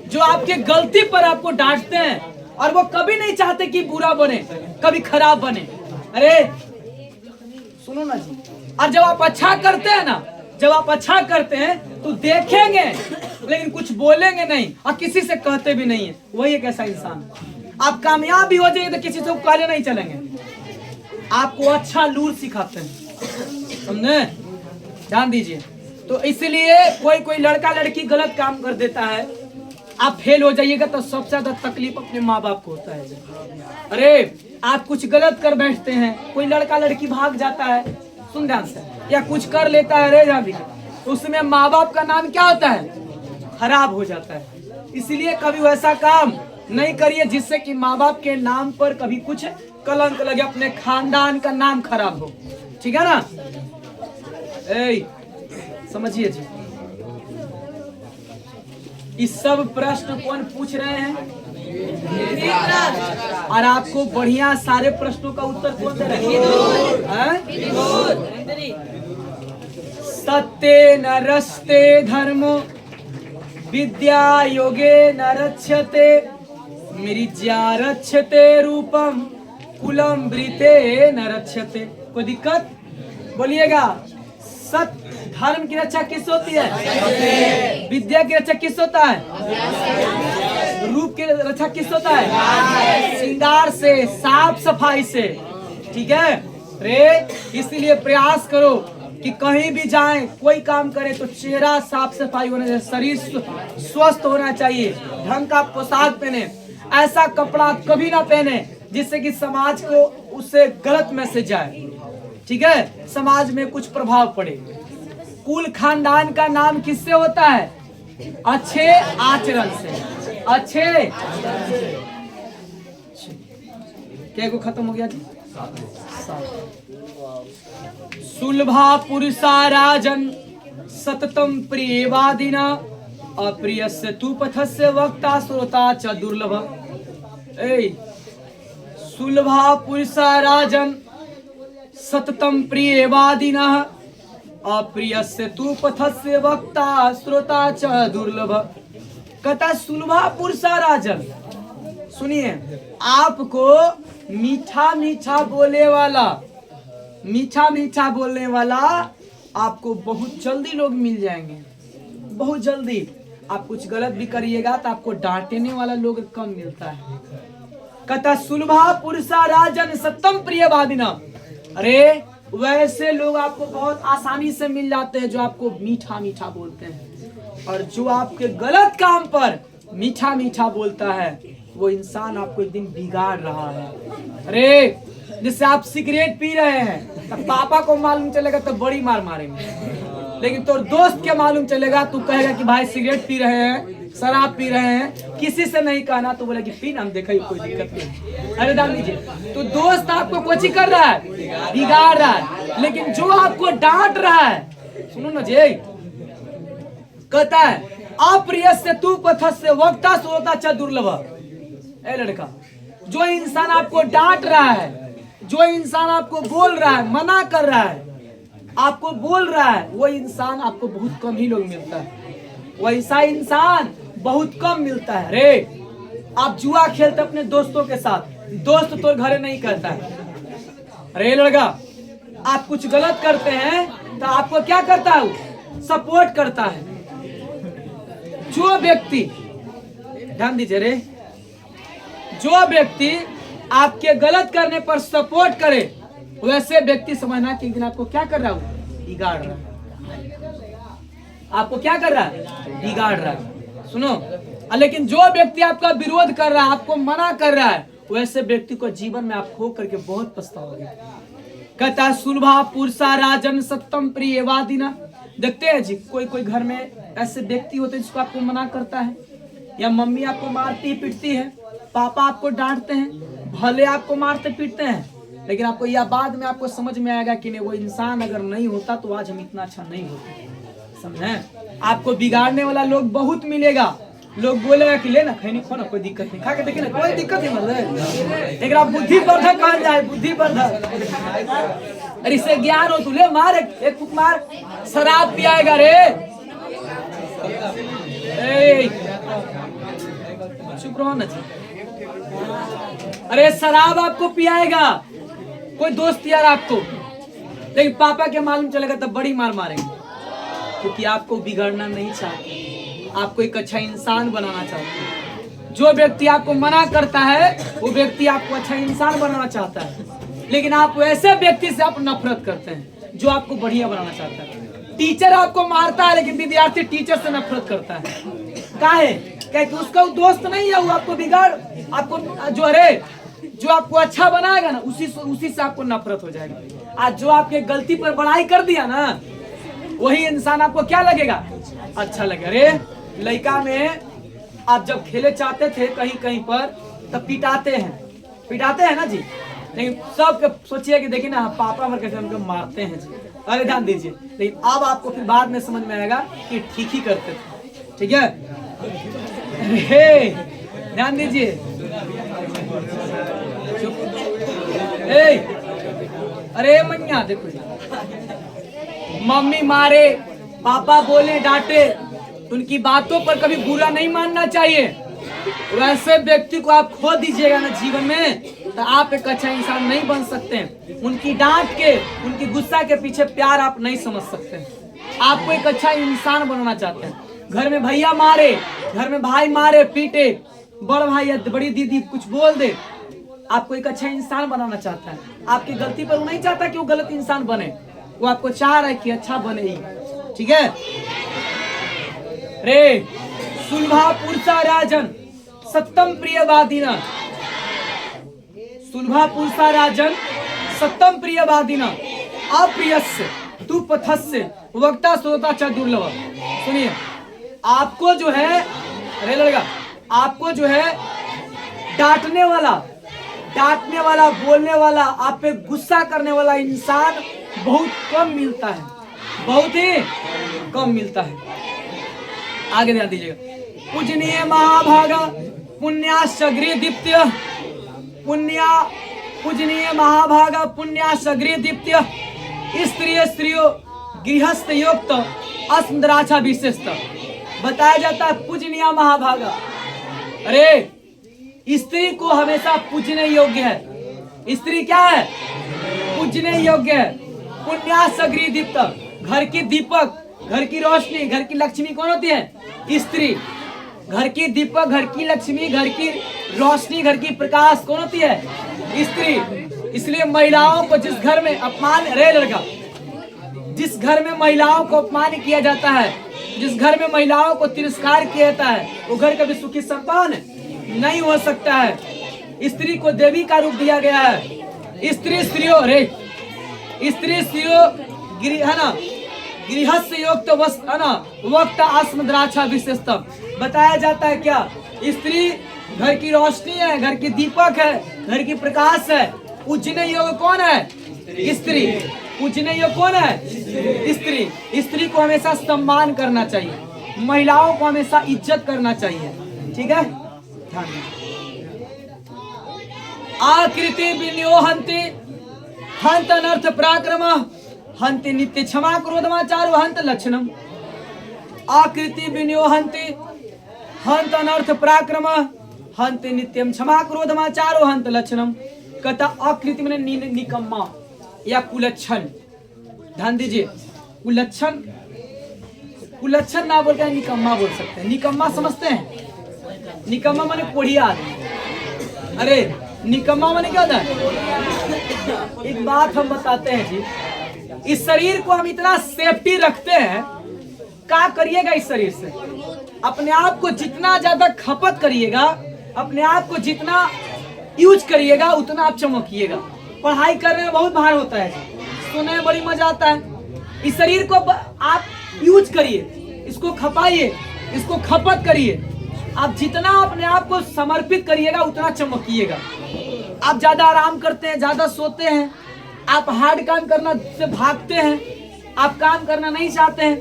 जो आपके गलती पर आपको डांटते हैं और वो कभी नहीं चाहते कि बुरा बने, कभी खराब बने। अरे सुनो ना जी, और जब आप अच्छा करते हैं ना, जब आप अच्छा करते हैं तो देखेंगे लेकिन कुछ बोलेंगे नहीं और किसी से कहते भी नहीं है, वही एक ऐसा इंसान। आप कामयाब भी हो जाएंगे तो किसी से काले नहीं चलेंगे, आपको अच्छा लूर सिखाते हैं, समझे? ध्यान दीजिए। तो इसलिए कोई कोई लड़का लड़की गलत काम कर देता है, आप फेल हो जाइएगा तो सबसे ज्यादा तकलीफ अपने माँ बाप को होता है। अरे आप कुछ गलत कर बैठते हैं, कोई लड़का लड़की भाग जाता है, सुन ध्यान से, या कुछ कर लेता है, रे ध्यान दीजिए, उसमें माँ बाप का नाम क्या होता है? खराब हो जाता है। इसलिए कभी वैसा काम नहीं करिए जिससे कि माँ बाप के नाम पर कभी कुछ कलंक लगे, अपने खानदान का नाम खराब हो। ठीक है ना? समझिए जी, इस सब प्रश्न कौन पूछ रहे हैं? और आपको बढ़िया सारे प्रश्नों का उत्तर कौन दे रहे हैं? सत्ये न रस्ते धर्मो विद्या योगे न रक्षते मिरिज्या रक्षते रूपम कुलम वृते न रक्षते। कोई दिक्कत? बोलिएगा। सत्य धर्म की रक्षा किस होती है? विद्या की रक्षा किस होता है? रूप की रक्षा किस होता है? श्रृंगार से, साफ सफाई से। ठीक है रे? इसलिए प्रयास करो कि कहीं भी जाएं, कोई काम करें तो चेहरा साफ सफाई होना चाहिए, शरीर स्वस्थ होना चाहिए, ढंग का पोशाक पहने, ऐसा कपड़ा कभी ना पहने जिससे कि समाज को उससे गलत मैसेज जाए। ठीक है? समाज में कुछ प्रभाव पड़े। कुल खानदान का नाम किससे होता है? अच्छे आचरण से। अच्छे क्या को खत्म हो गया जी? सुलभा पुरुषा राजन सततम प्रियवादिना अप्रियस्य तु पथस्य वक्ता श्रोता च दुर्लभ। सुलभा पुरुषा राजन सततम प्रियवादिना अप्रियस्य तु पथस्य वक्ता श्रोता च दुर्लभ। कहता सुलभा पुरुषा राजन, सुनिए, आपको मीठा मीठा बोलने वाला आपको बहुत जल्दी लोग मिल जाएंगे, बहुत जल्दी। आप कुछ गलत भी करिएगा तो आपको डांटने वाला लोग कम मिलता है। कहता सुलभा पुरुषा राजन सत्यम प्रियवादिना। अरे वैसे लोग आपको बहुत आसानी से मिल जाते हैं जो आपको मीठा मीठा बोलते हैं, और जो आपके गलत काम पर मीठा मीठा बोलता है वो इंसान आपको एक दिन बिगाड़ रहा है। अरे जैसे आप सिगरेट पी रहे हैं तो पापा को मालूम चलेगा तो बड़ी मार मारेंगे, लेकिन तो दोस्त के मालूम चलेगा तू कहेगा कि भाई सिगरेट पी रहे हैं, शराब पी रहे हैं, किसी से नहीं कहना, तो बोले कि पी ना, हम देखा कोई दिक्कत नहीं। अरे डाल दीजिए। तो दोस्त आपको कुछ ही कर रहा है, बिगाड़ रहा है, लेकिन जो आपको डांट रहा है, सुनो ना जी, कहता है अप्रियस्य तु पथस्य वक्ता श्रोता च दुर्लभ। ए लड़का, जो इंसान आपको डांट रहा है, जो इंसान आपको बोल रहा है, मना कर रहा है, आपको बोल रहा है, वो इंसान आपको बहुत कम ही लोग मिलता है। वैसा इंसान बहुत कम मिलता है। रे आप जुआ खेलते अपने दोस्तों के साथ, दोस्त तो घरे नहीं करता है। अरे लड़का, आप कुछ गलत करते हैं तो आपको क्या करता है? सपोर्ट करता है। जो व्यक्ति, ध्यान दीजिए रे, जो व्यक्ति आपके गलत करने पर सपोर्ट करे, वैसे व्यक्ति समझना कि आपको क्या कर रहा है? बिगाड़ रहा है। आपको क्या कर रहा है? बिगाड़ रहा है। सुनो, लेकिन जो व्यक्ति आपका विरोध कर रहा है, आपको मना कर रहा है, वैसे व्यक्ति को जीवन में आप खो करके बहुत पछताओगे। कहता सुलभा पुरुषा राजन सत्यम प्रियवादिना। देखते हैं जी, कोई कोई घर में ऐसे व्यक्ति होते हैं जिसको आपको मना करता है, या मम्मी आपको मारती पीटती है, पापा आपको डांटते हैं, भले आपको मारते पीटते हैं, लेकिन आपको यह बाद में आपको समझ में आएगा कि नहीं, वो इंसान अगर नहीं होता तो आज हम इतना अच्छा नहीं होते। समझे? आपको बिगाड़ने वाला लोग बहुत मिलेगा। लोग बोलेगा कि ले ना, खैनी खो ना, कोई दिक्कत नहीं, खा के देखिए ना, कोई दिक्कत नहीं, मतलब लेकिन आप बुद्धिवर्धक कहा जाए, बुद्धिवर्धक। अरे इससे ज्ञान हो, तू ले मार, एक फूक मार, शराब पियाएगा रे। चुप रहो ना जी। अरे शराब आपको पियाएगा कोई दोस्त यार आपको, लेकिन पापा के मालूम चलेगा तब बड़ी मार मारेंगे, क्योंकि आपको बिगड़ना नहीं चाहते, आपको एक अच्छा इंसान बनाना चाहते हैं। जो व्यक्ति आपको मना करता है वो व्यक्ति आपको अच्छा इंसान बनाना चाहता है, लेकिन आप वैसे व्यक्ति से आप नफरत करते हैं जो आपको बढ़िया बनाना चाहता है। टीचर आपको मारता है लेकिन विद्यार्थी टीचर से नफरत करता है। काहे? क्योंकि उसका दोस्त नहीं है, वो आपको बिगाड़, आपको जो आपको अच्छा बनाएगा ना उसी से आपको नफरत हो जाएगा। आज जो आपके गलती पर बड़ाई कर दिया ना, वही इंसान आपको क्या लगेगा? अच्छा लगे। अरे लड़का में आप जब खेले चाहते थे कहीं कहीं पर तब पिटाते हैं ना जी, लेकिन सब सोचिए कि देखिए ना पापा मर कैसे हमको मारते हैं जी। अरे ध्यान दीजिए, लेकिन अब आपको फिर बाद में समझ में आएगा कि ठीक ही करते थे। ठीक है, ध्यान दीजिए। अरे मैया देखो, मम्मी मारे, पापा बोले, डांटे, उनकी बातों पर कभी बुरा नहीं मानना चाहिए। वैसे व्यक्ति को आप खो दीजिएगा ना जीवन में, तो आप एक अच्छा इंसान नहीं बन सकते। उनकी डांट के, उनकी गुस्सा के पीछे प्यार आप नहीं समझ सकते। आपको एक अच्छा इंसान बनना चाहते हैं। घर में भैया मारे, घर में भाई मारे पीटे, बड़ भाई या बड़ी दीदी कुछ बोल दे, आपको एक अच्छा इंसान बनाना चाहता है। आपकी गलती पर वो नहीं चाहता कि वो गलत इंसान बने, वो आपको चाह रहा है कि अच्छा बने ही। ठीक है रे। सुलभा पुरुषा राजन सत्यम प्रियवादिना, सुलभा पुरुषा राजन सत्यम प्रियवादिना अप्रियस्य तू पथस्य वक्ता श्रोता च दुर्लभ। सुनिए, आपको जो है, अरे लड़का, आपको जो है डांटने वाला, बोलने वाला, आप पे गुस्सा करने वाला इंसान बहुत कम मिलता है, बहुत ही कम मिलता है। आगे ध्यान दीजिएगा। पूजनीय महाभागा पुण्यासग्रे दीप्त्य, पूजनीय महाभागा पुण्यासग्रे दीप्त्य स्त्रियो गृहस्थ युक्त अस्मद्राक्षा विशेषता। बताया जाता है पूजनीय महाभागा, अरे स्त्री को हमेशा पूजने योग्य है। स्त्री क्या है? पूजने योग्य है। पुण्यासग्रे दीप्त, घर की दीपक, घर की रोशनी, घर की लक्ष्मी कौन होती है? स्त्री। घर की दीपक, घर की लक्ष्मी, घर की रोशनी, घर की प्रकाश कौन होती है? स्त्री। इसलिए महिलाओं को जिस घर में अपमान, अरे लड़का, जिस घर में महिलाओं को अपमान किया जाता है, जिस घर में महिलाओं को तिरस्कार किया जाता है, वो घर कभी सुखी संपन्न नहीं हो सकता है। स्त्री को देवी का रूप दिया गया है। स्त्रियो गृहस्थ युक्त वक्त आस्मद्राक्षा विशेषता। बताया जाता है क्या? स्त्री घर की रोशनी है, घर की दीपक है, घर की प्रकाश है। पूजने योग्य कौन है? स्त्री। पूजने योग्य कौन है? स्त्री। स्त्री को हमेशा सम्मान करना चाहिए, महिलाओं को हमेशा इज्जत करना चाहिए। ठीक है, आकृति विन्योहन्ति हंत अनर्थ पराक्रम हंति नित्य क्षमा क्रोधमाचारो हंत लक्षणम। आकृति विन्योहन्ति हंत अनर्थ पराक्रम हंति नित्यम क्षमा क्रोधमाचारो हंत लक्षणम। कहता आकृति में निकम्मा या कुलच्छन। ध्यान दीजिए, कुलच्छन ना बोलकर निकम्मा बोल सकते हैं। निकम्मा समझते हैं? निकम्मा माने कोढ़िया आदमी। अरे निकम्मा माने क्या होता है? एक बात हम बताते हैं जी, इस शरीर को हम इतना सेफ्टी रखते हैं, क्या करिएगा इस शरीर से? अपने आप को जितना ज्यादा खपत करिएगा, अपने आप को जितना यूज करिएगा, उतना आप चमकिएगा। पढ़ाई करने में बहुत भार होता है, सुनने में बड़ी मजा आता है। इस शरीर को आप यूज करिए, इसको खपाइए, इसको खपत करिए। आप जितना अपने आप को समर्पित करिएगा उतना चमकिएगा। आप ज्यादा आराम करते हैं, ज्यादा सोते हैं, आप हार्ड काम करना से भागते हैं, आप काम करना नहीं चाहते हैं,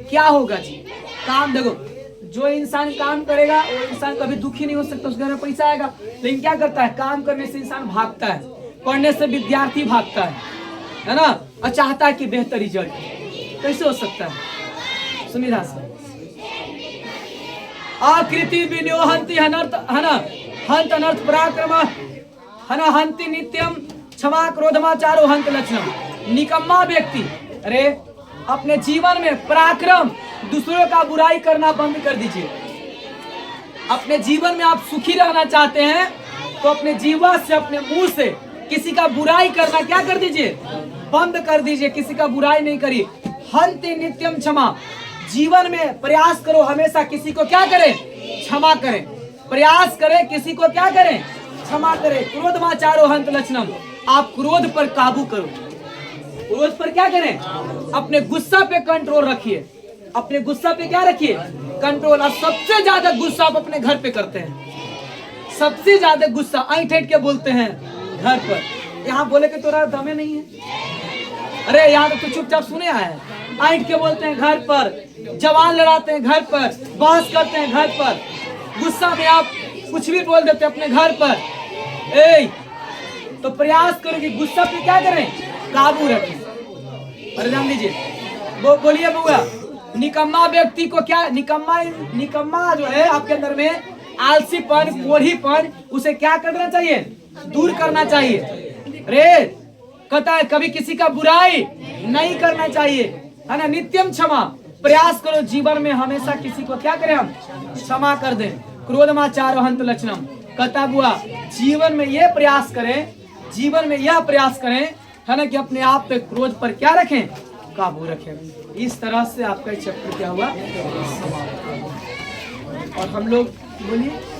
क्या होगा जी? काम देखो, जो इंसान काम करेगा वो इंसान कभी दुखी नहीं हो सकता, उसके घर में पैसा आएगा। लेकिन क्या करता है? काम करने से इंसान भागता है, पढ़ने से विद्यार्थी भागता है ना, और चाहता है कि बेहतर रिजल्ट। कैसे हो सकता है? सुनिए से आकृति विन्योहन्ति हंत अनर्थ पराक्रम हंति नित्यम क्षमा क्रोधमाचारो हंत लक्षणम। निकम्मा व्यक्ति, अरे अपने जीवन में पराक्रम, दूसरों का बुराई करना बंद कर दीजिए। अपने जीवन में आप सुखी रहना चाहते हैं तो अपने जीवन से, अपने मुंह से किसी का बुराई करना क्या कर दीजिए? बंद कर दीजिए। किसी का बुराई नहीं करिए। हंति नित्यम क्षमा। जीवन में प्रयास करो हमेशा किसी को क्या करें, क्षमा करें। प्रयास करें किसी को क्या करें, क्षमा करें। क्रोधमाचारो हंत लक्षणम, आप क्रोध पर काबू करो। क्रोध पर क्या करें, अपने गुस्सा पे कंट्रोल रखिए। अपने गुस्सा पे क्या रखिए, कंट्रोल। और सबसे ज्यादा गुस्सा आप अपने घर पे करते हैं। सबसे ज्यादा गुस्सा ऐंठ ऐंठ के बोलते हैं घर पर। यहाँ बोले कि तोरा दमे नहीं है, अरे यहाँ तो चुपचाप सुने आए हैं। ऐंठ के बोलते हैं घर पर, जवान लड़ाते हैं घर पर, बहस करते हैं घर पर, गुस्सा में आप कुछ भी बोल देते हैं अपने घर पर। तो प्रयास करो कि गुस्सा पे क्या करें, काबू रखें। अरे ध्यान दीजिए, वो बोलिए बुआ, निकम्मा व्यक्ति को क्या, निकम्मा जो है आपके अंदर में आलसीपन, कोढ़ीपन, उसे क्या करना चाहिए, दूर करना चाहिए। अरे कहता है कभी किसी का बुराई नहीं करना चाहिए, है ना। नित्यम क्षमा, प्रयास करो जीवन में हमेशा किसी को क्या करें, हम क्षमा कर दें। क्रोधमाचारो हंत लक्षणम, कहता बुआ जीवन में ये प्रयास करें, जीवन में यह प्रयास करें, है ना, कि अपने आप पे क्रोध पर क्या रखें, काबू रखें। इस तरह से आपका चैप्टर क्या हुआ, और हम लोग बोलिए